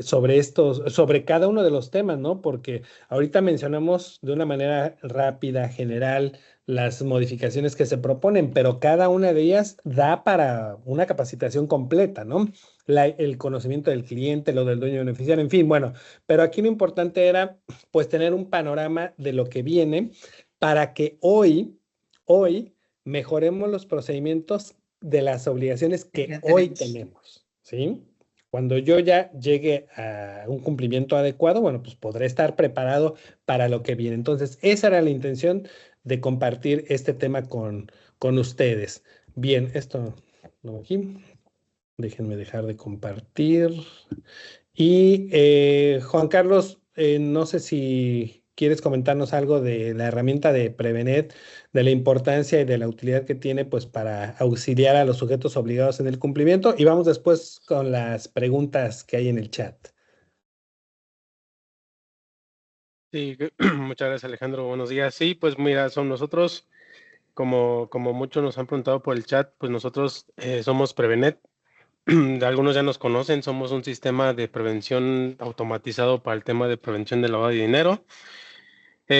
sobre cada uno de los temas, ¿no? Porque ahorita mencionamos de una manera rápida, general, las modificaciones que se proponen, pero cada una de ellas da para una capacitación completa, ¿no? El conocimiento del cliente, lo del dueño beneficiario, en fin, bueno, pero aquí lo importante era pues tener un panorama de lo que viene para que hoy mejoremos los procedimientos de las obligaciones que hoy tenemos, ¿sí? Cuando yo ya llegue a un cumplimiento adecuado, bueno, pues podré estar preparado para lo que viene. Entonces, esa era la intención de compartir este tema con ustedes. Bien, esto no aquí. Déjenme dejar de compartir. Y Juan Carlos, no sé si quieres comentarnos algo de la herramienta de Prevenet, de la importancia y de la utilidad que tiene pues para auxiliar a los sujetos obligados en el cumplimiento. Y vamos después con las preguntas que hay en el chat. Sí, muchas gracias, Alejandro. Buenos días. Sí, pues mira, son nosotros, como muchos nos han preguntado por el chat, pues nosotros somos Prevenet. Algunos ya nos conocen, somos un sistema de prevención automatizado para el tema de prevención del lavado de dinero.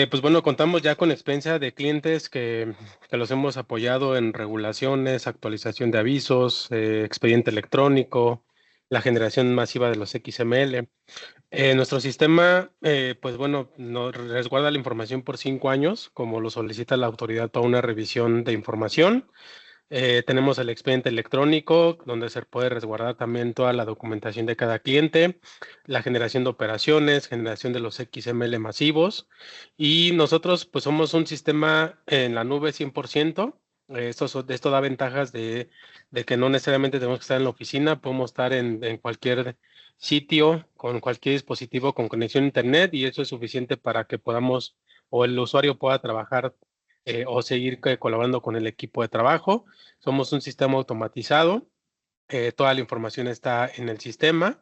Pues bueno, contamos ya con experiencia de clientes que los hemos apoyado en regulaciones, actualización de avisos, expediente electrónico, la generación masiva de los XML. Nuestro sistema, pues bueno, nos resguarda la información por 5 años, como lo solicita la autoridad para una revisión de información. Tenemos el expediente electrónico, donde se puede resguardar también toda la documentación de cada cliente, la generación de operaciones, generación de los XML masivos. Y nosotros, pues somos un sistema en la nube 100%. Esto da ventajas de que no necesariamente tenemos que estar en la oficina, podemos estar en cualquier sitio, con cualquier dispositivo con conexión a internet, y eso es suficiente para que podamos, o el usuario pueda trabajar o seguir colaborando con el equipo de trabajo. Somos un sistema automatizado, toda la información está en el sistema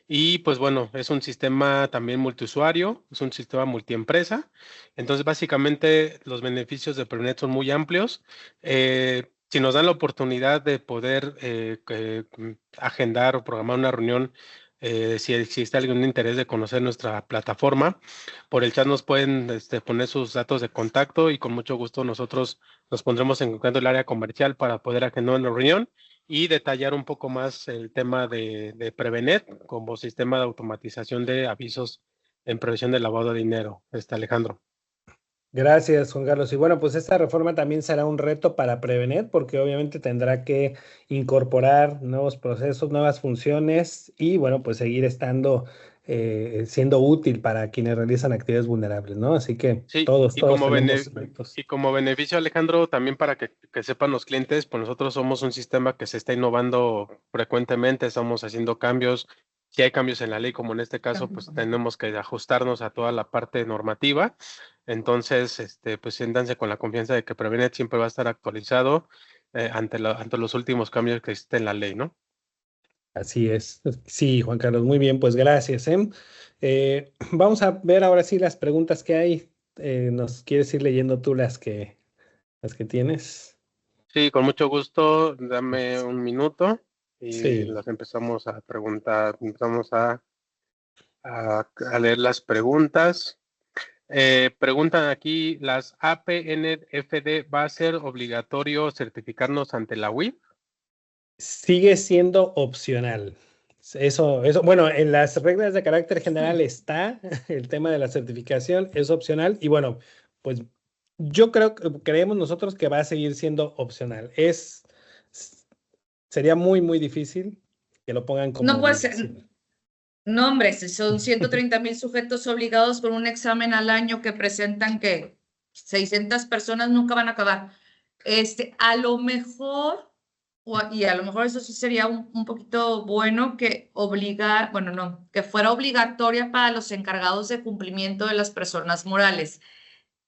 y pues bueno, es un sistema también multiusuario, es un sistema multiempresa. Entonces básicamente los beneficios de Prevenet son muy amplios. Si nos dan la oportunidad de poder agendar o programar una reunión, si existe algún interés de conocer nuestra plataforma, por el chat nos pueden poner sus datos de contacto y con mucho gusto nosotros nos pondremos en contacto el área comercial para poder agendar una reunión y detallar un poco más el tema de Prevenet como sistema de automatización de avisos en prevención del lavado de dinero. Alejandro. Gracias, Juan Carlos. Y bueno, pues esta reforma también será un reto para Prevenet porque obviamente tendrá que incorporar nuevos procesos, nuevas funciones y bueno, pues seguir estando siendo útil para quienes realizan actividades vulnerables, ¿no? Así que sí, todos tenemos retos. Y como beneficio, Alejandro, también para que sepan los clientes, pues nosotros somos un sistema que se está innovando frecuentemente, estamos haciendo cambios. Si hay cambios en la ley, como en este caso, pues tenemos que ajustarnos a toda la parte normativa. Entonces, pues siéntanse con la confianza de que Prevenet siempre va a estar actualizado ante los últimos cambios que existen en la ley, ¿no? Así es. Sí, Juan Carlos, muy bien, pues gracias. Vamos a ver ahora sí las preguntas que hay. ¿Nos quieres ir leyendo tú las que tienes? Sí, con mucho gusto. Dame un minuto y Sí. las empezamos a preguntar, empezamos a leer las preguntas. Preguntan aquí, ¿las APNFD va a ser obligatorio certificarnos ante la UIF? Sigue siendo opcional. Eso, bueno, en las reglas de carácter general está el tema de la certificación, es opcional y bueno, pues yo creemos nosotros que va a seguir siendo opcional. Sería muy, muy difícil que lo pongan como No puede ser. obligación. No, hombre, si son 130,000 sujetos obligados por un examen al año que presentan que 600 personas nunca van a acabar. A lo mejor, y a lo mejor eso sí sería un poquito bueno que que fuera obligatoria para los encargados de cumplimiento de las personas morales.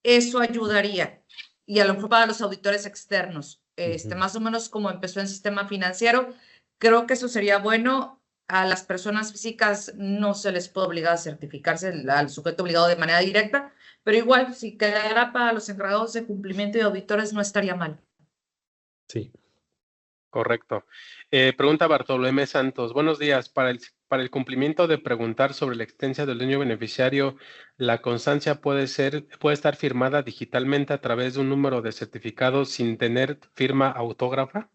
Eso ayudaría. Y a lo mejor para los auditores externos, más o menos como empezó el sistema financiero, creo que eso sería bueno. A las personas físicas no se les puede obligar a certificarse al sujeto obligado de manera directa, pero igual si quedara para los encargados de cumplimiento y auditores no estaría mal. Sí. Correcto. Pregunta Bartolomé Santos. Buenos días. Para el cumplimiento de preguntar sobre la existencia del dueño beneficiario, ¿la constancia puede estar firmada digitalmente a través de un número de certificado sin tener firma autógrafa?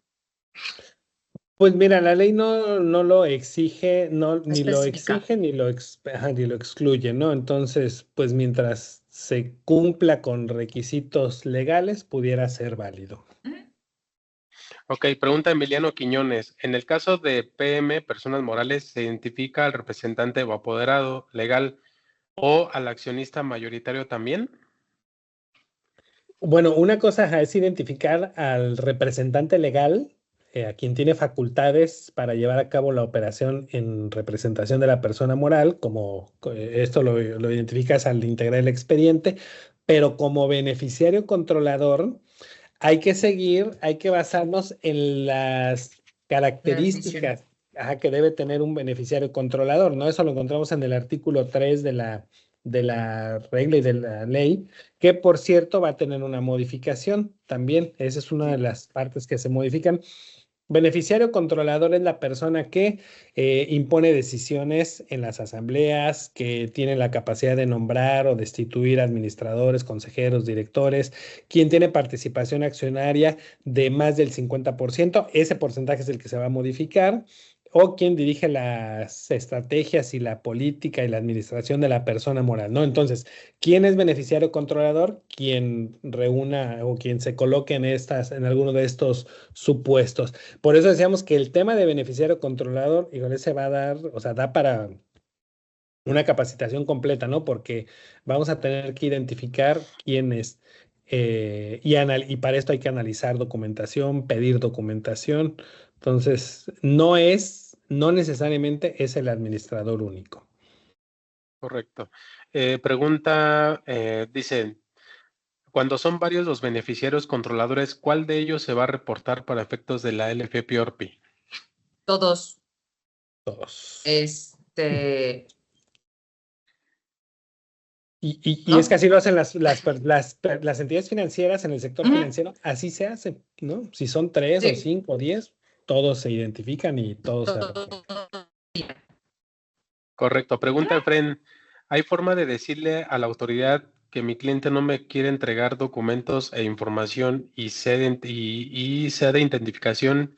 Pues mira, la ley no lo exige, ni lo Específica. exige ni ni lo excluye, ¿no? Entonces, pues mientras se cumpla con requisitos legales, pudiera ser válido. Ok, pregunta Emiliano Quiñones. En el caso de PM, personas morales, ¿se identifica al representante o apoderado legal o al accionista mayoritario también? Bueno, una cosa es identificar al representante legal, a quien tiene facultades para llevar a cabo la operación en representación de la persona moral, como esto lo identificas al integrar el expediente, pero como beneficiario controlador, hay que basarnos en las características que debe tener un beneficiario controlador, ¿no? Eso lo encontramos en el artículo 3 de la regla y de la ley, que por cierto va a tener una modificación también. Esa es una de las partes que se modifican. Beneficiario controlador es la persona que impone decisiones en las asambleas, que tiene la capacidad de nombrar o destituir administradores, consejeros, directores, quien tiene participación accionaria de más del 50%, ese porcentaje es el que se va a modificar, o quien dirige las estrategias y la política y la administración de la persona moral, ¿no? Entonces, ¿quién es beneficiario controlador? Quien reúna o quien se coloque en alguno de estos supuestos. Por eso decíamos que el tema de beneficiario controlador, híjole, se va a dar, o sea, da para una capacitación completa, ¿no? Porque vamos a tener que identificar quién es. Y para esto hay que analizar documentación, pedir documentación. Entonces, no necesariamente es el administrador único. Correcto. Pregunta, dice, cuando son varios los beneficiarios controladores, ¿cuál de ellos se va a reportar para efectos de la LFPORPI? Todos. Todos. Y ¿No? es que así lo hacen las entidades financieras en el sector financiero, así se hace, ¿no? Si son 3 o Sí. 5 o 10, todos se identifican y todos se reportan. Correcto. Pregunta Efren, ¿hay forma de decirle a la autoridad que mi cliente no me quiere entregar documentos e información y sea de identificación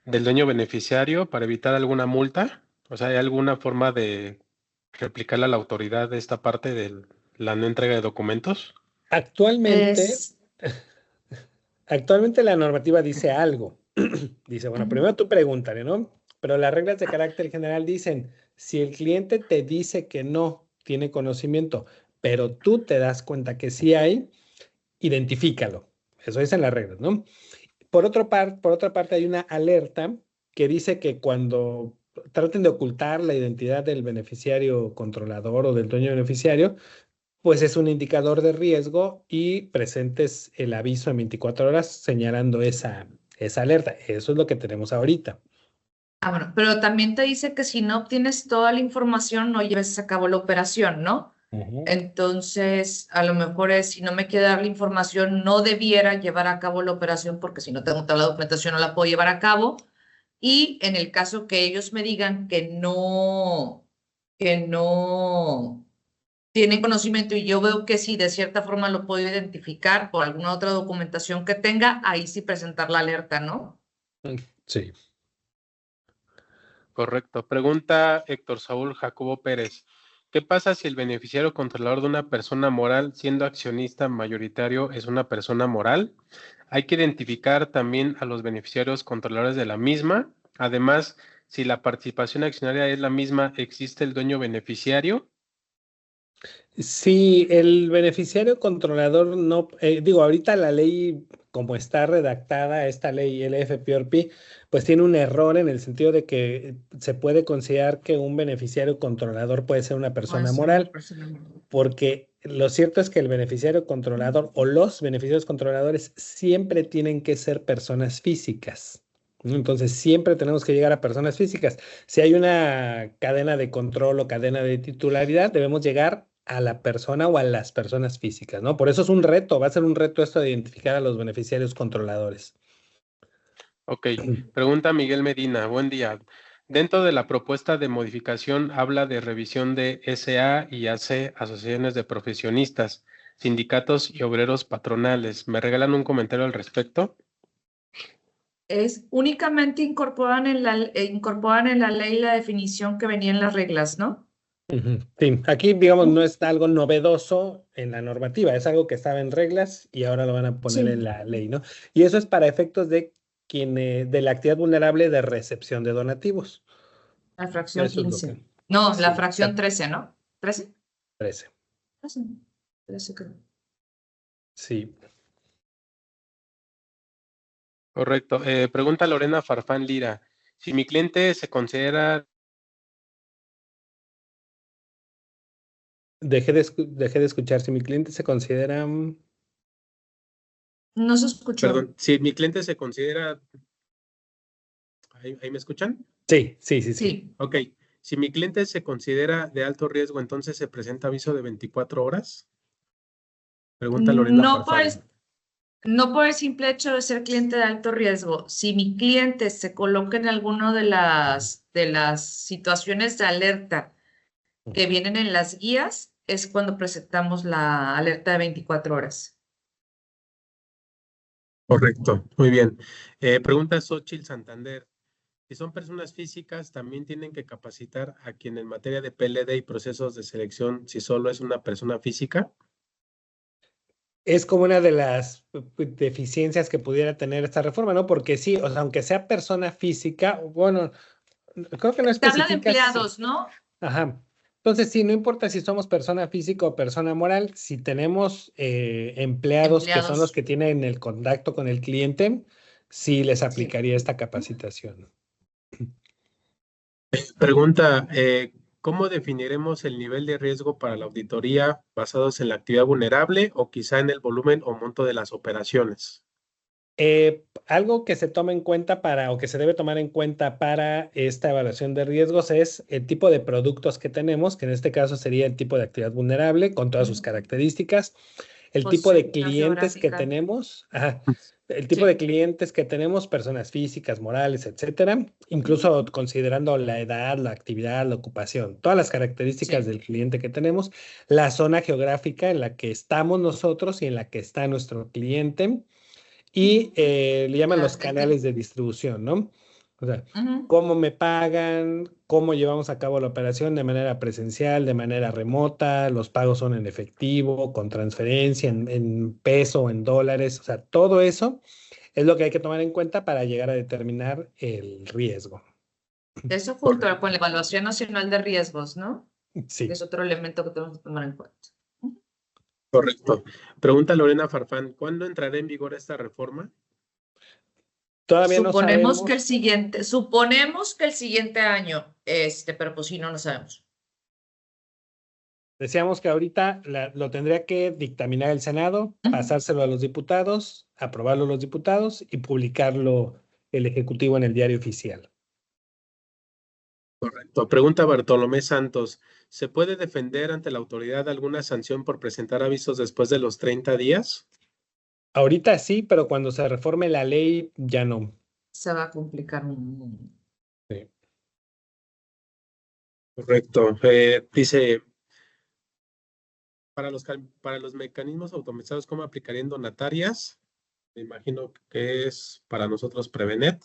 del dueño beneficiario para evitar alguna multa? O sea, ¿hay alguna forma de replicarle a la autoridad esta parte de la no entrega de documentos? Actualmente la normativa dice algo. Dice, bueno, primero tú pregúntale, ¿no? Pero las reglas de carácter general dicen, si el cliente te dice que no tiene conocimiento, pero tú te das cuenta que sí hay, identifícalo. Eso dicen las reglas, ¿no? Por otra parte, hay una alerta que dice que cuando traten de ocultar la identidad del beneficiario controlador o del dueño beneficiario, pues es un indicador de riesgo y presentes el aviso en 24 horas señalando esa alerta. Eso es lo que tenemos ahorita. Bueno, pero también te dice que si no obtienes toda la información, no lleves a cabo la operación, ¿no? Entonces, a lo mejor si no me quiere dar la información, no debiera llevar a cabo la operación porque si no tengo toda la documentación no la puedo llevar a cabo. Y en el caso que ellos me digan que no tienen conocimiento y yo veo que sí, de cierta forma lo puedo identificar por alguna otra documentación que tenga, ahí sí presentar la alerta, ¿no? Sí. Correcto. Pregunta Héctor Saúl Jacobo Pérez. ¿Qué pasa si el beneficiario controlador de una persona moral, siendo accionista mayoritario, es una persona moral? Hay que identificar también a los beneficiarios controladores de la misma. Además, si la participación accionaria es la misma, ¿existe el dueño beneficiario? Si el beneficiario controlador no, ahorita la ley, como está redactada, esta ley LFPORPI, pues tiene un error en el sentido de que se puede considerar que un beneficiario controlador puede ser una persona moral, porque lo cierto es que el beneficiario controlador o los beneficiarios controladores siempre tienen que ser personas físicas. Entonces, siempre tenemos que llegar a personas físicas. Si hay una cadena de control o cadena de titularidad, debemos llegar a la persona o a las personas físicas, ¿no? Por eso es un reto, va a ser un reto esto de identificar a los beneficiarios controladores. Ok, pregunta Miguel Medina, buen día. Dentro de la propuesta de modificación habla de revisión de SA y AC, asociaciones de profesionistas, sindicatos y obreros patronales. ¿Me regalan un comentario al respecto? Es únicamente incorporan en la ley la definición que venía en las reglas, ¿no? Sí, aquí, digamos, no es algo novedoso en la normativa, es algo que estaba en reglas y ahora lo van a poner en Sí. la ley, ¿no? Y eso es para efectos de de la actividad vulnerable de recepción de donativos. La fracción Eso es lo 15. que No, la sí, fracción 13, ¿no? ¿13? parece. 13. 13 creo. Sí. Correcto. Pregunta Lorena Farfán Lira. Si mi cliente se considera, Dejé de escuchar. Si mi cliente se considera. No se escuchó. perdón, si mi cliente se considera, ¿ahí me escuchan? Sí, sí, sí, sí. Sí. Ok, si mi cliente se considera de alto riesgo, entonces se presenta aviso de 24 horas. Pregunta Lorena No por, Farfán. no por el simple hecho de ser cliente de alto riesgo. Si mi cliente se coloca en alguna de las situaciones de alerta que vienen en las guías, es cuando presentamos la alerta de 24 horas. Correcto, muy bien. Pregunta Xochitl Santander. Si son personas físicas, también tienen que capacitar a quien en materia de PLD y procesos de selección, si solo es una persona física. Es como una de las deficiencias que pudiera tener esta reforma, ¿no? Porque sí, o sea, aunque sea persona física, bueno, creo que no Se habla de especifica. empleados, ¿no? Ajá. Entonces, sí, no importa si somos persona física o persona moral, si tenemos empleados que son los Empleados, que tienen el contacto con el cliente, sí les sí. aplicaría esta capacitación. Pregunta, ¿cómo definiremos el nivel de riesgo para la auditoría basados en la actividad vulnerable o quizá en el volumen o monto de las operaciones? Algo que se toma en cuenta o que se debe tomar en cuenta para esta evaluación de riesgos es el tipo de productos que tenemos, que en este caso sería el tipo de actividad vulnerable con todas sus características, el tipo de Posición clientes que geográfica. tenemos, el tipo de Sí. clientes que tenemos, personas físicas, morales, etcétera, incluso considerando la edad, la actividad, la ocupación, todas las características Sí. del cliente que tenemos, la zona geográfica en la que estamos nosotros y en la que está nuestro cliente y le llaman los canales de distribución, ¿no? O sea, Ujú. cómo me pagan, cómo llevamos a cabo la operación de manera presencial, de manera remota, los pagos son en efectivo, con transferencia, en peso, en dólares, o sea, todo eso es lo que hay que tomar en cuenta para llegar a determinar el riesgo. Eso junto Correcto. con la Evaluación Nacional de Riesgos, ¿no? Sí. Es otro elemento que tenemos que tomar en cuenta. Correcto. Pregunta Lorena Farfán, ¿cuándo entrará en vigor esta reforma? Todavía no sabemos. Suponemos que el siguiente año, pero pues sí, no lo sabemos. Decíamos que ahorita lo tendría que dictaminar el Senado, pasárselo a los diputados, aprobarlo los diputados y publicarlo el Ejecutivo en el Diario Oficial. Correcto. Pregunta Bartolomé Santos, ¿se puede defender ante la autoridad alguna sanción por presentar avisos después de los 30 días? Ahorita sí, pero cuando se reforme la ley ya no. Se va a complicar un mundo. Sí. Correcto. Dice, para los mecanismos automatizados, ¿cómo aplicarían donatarias? Me imagino que es para nosotros Prevenet.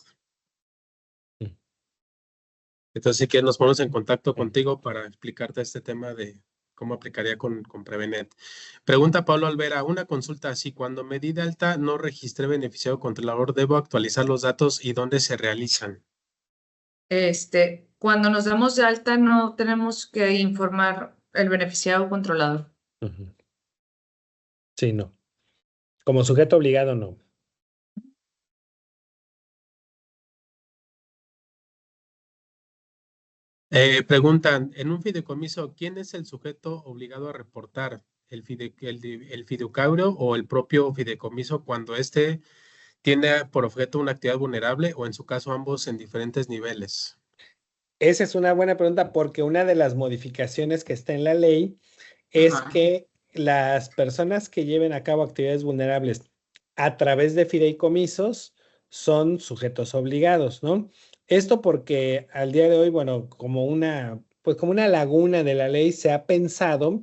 Entonces, si quieres, nos ponemos en contacto contigo para explicarte este tema de cómo aplicaría con Prevenet. Pregunta Pablo Alvera, una consulta así, cuando me di de alta no registré beneficiario controlador, ¿debo actualizar los datos y dónde se realizan? Cuando nos damos de alta, no tenemos que informar el beneficiario controlador. Ujú. Sí, no. Como sujeto obligado, no. Preguntan, en un fideicomiso, ¿quién es el sujeto obligado a reportar? ¿El fiduciario o el propio fideicomiso cuando éste tiene por objeto una actividad vulnerable o en su caso ambos en diferentes niveles? Esa es una buena pregunta porque una de las modificaciones que está en la ley es Ajá. que las personas que lleven a cabo actividades vulnerables a través de fideicomisos son sujetos obligados, ¿no? Esto porque al día de hoy, bueno, pues como una laguna de la ley, se ha pensado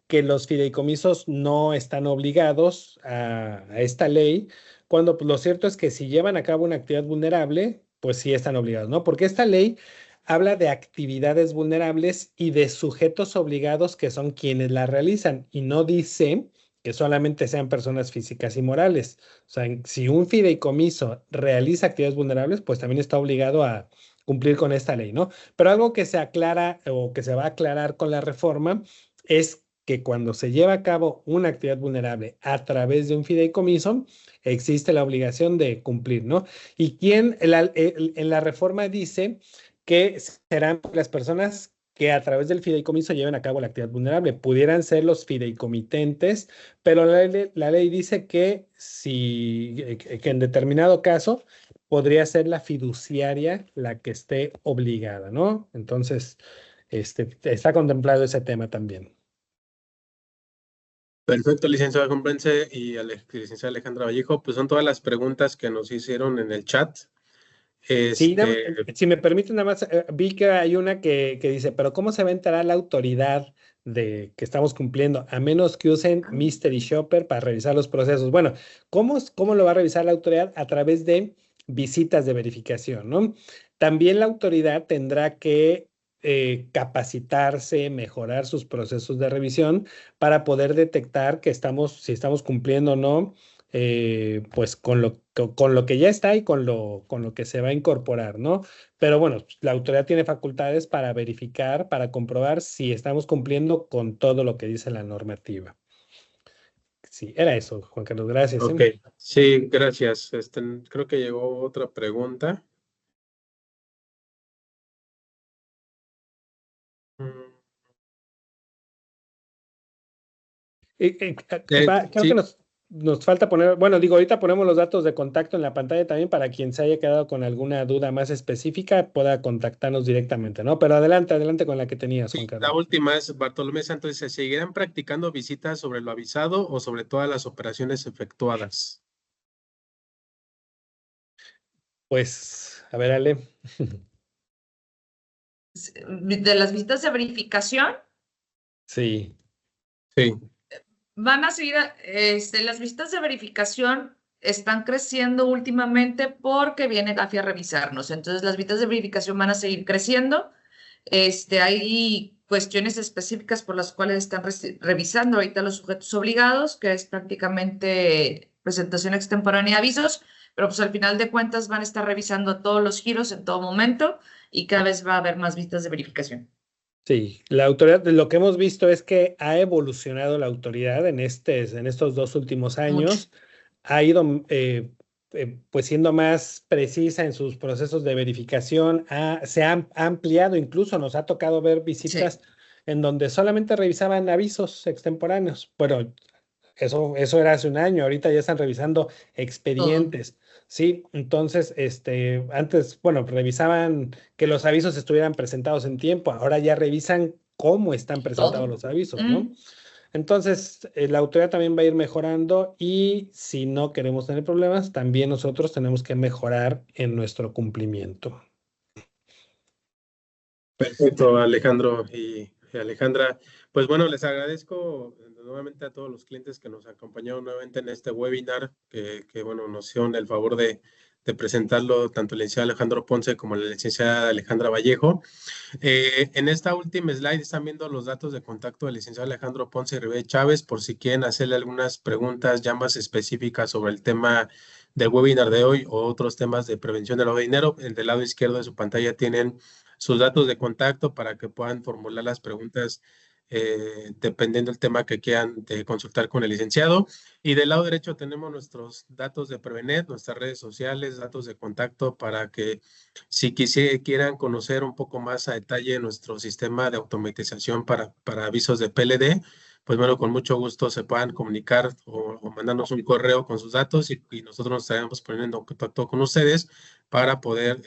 que los fideicomisos no están obligados a esta ley, cuando pues, lo cierto es que si llevan a cabo una actividad vulnerable, pues sí están obligados, ¿no? Porque esta ley habla de actividades vulnerables y de sujetos obligados que son quienes la realizan y no dice que solamente sean personas físicas y morales. O sea, si un fideicomiso realiza actividades vulnerables, pues también está obligado a cumplir con esta ley, ¿no? Pero algo que se aclara o que se va a aclarar con la reforma es que cuando se lleva a cabo una actividad vulnerable a través de un fideicomiso, existe la obligación de cumplir, ¿no? Y quien en la reforma dice que serán las personas que a través del fideicomiso lleven a cabo la actividad vulnerable. Pudieran ser los fideicomitentes, pero la ley dice que, que en determinado caso podría ser la fiduciaria la que esté obligada, ¿no? Entonces, está contemplado ese tema también. Perfecto, licenciado Comprense y licenciada Alejandra Vallejo, pues son todas las preguntas que nos hicieron en el chat. Sí, si me permite nada más, vi que hay una que dice, pero ¿cómo se va a enterar la autoridad de que estamos cumpliendo? A menos que usen Mystery Shopper para revisar los procesos. Bueno, ¿cómo lo va a revisar la autoridad? A través de visitas de verificación, ¿no? También la autoridad tendrá que capacitarse, mejorar sus procesos de revisión para poder detectar que si estamos cumpliendo o no pues con lo que ya está y con lo que se va a incorporar, ¿no? Pero bueno, la autoridad tiene facultades para verificar, para comprobar si estamos cumpliendo con todo lo que dice la normativa. Sí, era eso, Juan Carlos, gracias. Ok, sí, gracias. Creo que llegó otra pregunta. Creo Sí. que nos falta poner, bueno, digo, ahorita ponemos los datos de contacto en la pantalla también para quien se haya quedado con alguna duda más específica pueda contactarnos directamente, ¿no? Pero adelante con la que tenías, Juan Sí, Carlos. la última es Bartolomé Santos dice, ¿seguirán practicando visitas sobre lo avisado o sobre todas las operaciones efectuadas? Pues, a ver, Ale. De las visitas de verificación, Sí. Sí. van a seguir, las visitas de verificación están creciendo últimamente porque viene Gafi a revisarnos. Entonces, las visitas de verificación van a seguir creciendo. Hay cuestiones específicas por las cuales están revisando ahorita los sujetos obligados, que es prácticamente presentación extemporánea de avisos, pero pues al final de cuentas van a estar revisando todos los giros en todo momento y cada vez va a haber más visitas de verificación. Sí, la autoridad, lo que hemos visto es que ha evolucionado la autoridad en estos 2 últimos años, ha ido pues siendo más precisa en sus procesos de verificación, se ha ampliado, incluso nos ha tocado ver visitas en donde solamente revisaban avisos extemporáneos. Bueno, eso era hace un año, ahorita ya están revisando expedientes. Sí, entonces, antes, bueno, revisaban que los avisos estuvieran presentados en tiempo, ahora ya revisan cómo están presentados los avisos, ¿no? Entonces, la autoridad también va a ir mejorando y si no queremos tener problemas, también nosotros tenemos que mejorar en nuestro cumplimiento. Perfecto, Alejandro y Alejandra. Pues bueno, les agradezco nuevamente a todos los clientes que nos acompañaron nuevamente en este webinar, que bueno, nos hicieron el favor de presentarlo tanto el licenciado Alejandro Ponce como la licenciada Alejandra Vallejo. En esta última slide están viendo los datos de contacto del licenciado Alejandro Ponce y Ribé Chávez, por si quieren hacerle algunas preguntas ya más específicas sobre el tema del webinar de hoy o otros temas de prevención del lavado de dinero. Del lado izquierdo de su pantalla tienen sus datos de contacto para que puedan formular las preguntas dependiendo del tema que quieran consultar con el licenciado. Y del lado derecho tenemos nuestros datos de Prevenet, nuestras redes sociales, datos de contacto para que si quieran conocer un poco más a detalle nuestro sistema de automatización para avisos de PLD, pues bueno, con mucho gusto se puedan comunicar o mandarnos un correo con sus datos y nosotros nos estaremos poniendo en contacto con ustedes para poder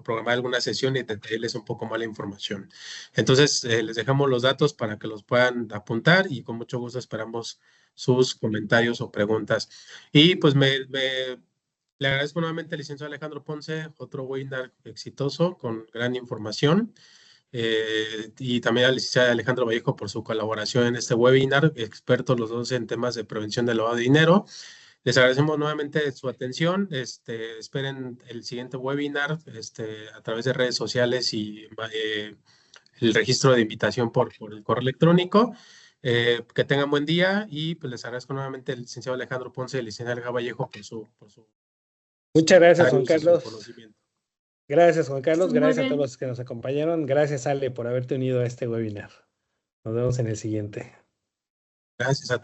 programar alguna sesión y detallarles un poco más la información. Entonces, les dejamos los datos para que los puedan apuntar y con mucho gusto esperamos sus comentarios o preguntas. Y pues me Le agradezco nuevamente al licenciado Alejandro Ponce, otro webinar exitoso con gran información. Y también al licenciado Alejandro Vallejo por su colaboración en este webinar, expertos los dos en temas de prevención del lavado de dinero. Les agradecemos nuevamente su atención. Esperen el siguiente webinar a través de redes sociales y el registro de invitación por el correo electrónico. Que tengan buen día y pues les agradezco nuevamente al licenciado Alejandro Ponce y al licenciado Alejandro Vallejo por su Muchas gracias, Juan análisis y su Carlos. conocimiento. Gracias, Juan Carlos. Muy Gracias a bien. todos los que nos acompañaron. Gracias, Ale, por haberte unido a este webinar. Nos vemos en el siguiente. Gracias a todos.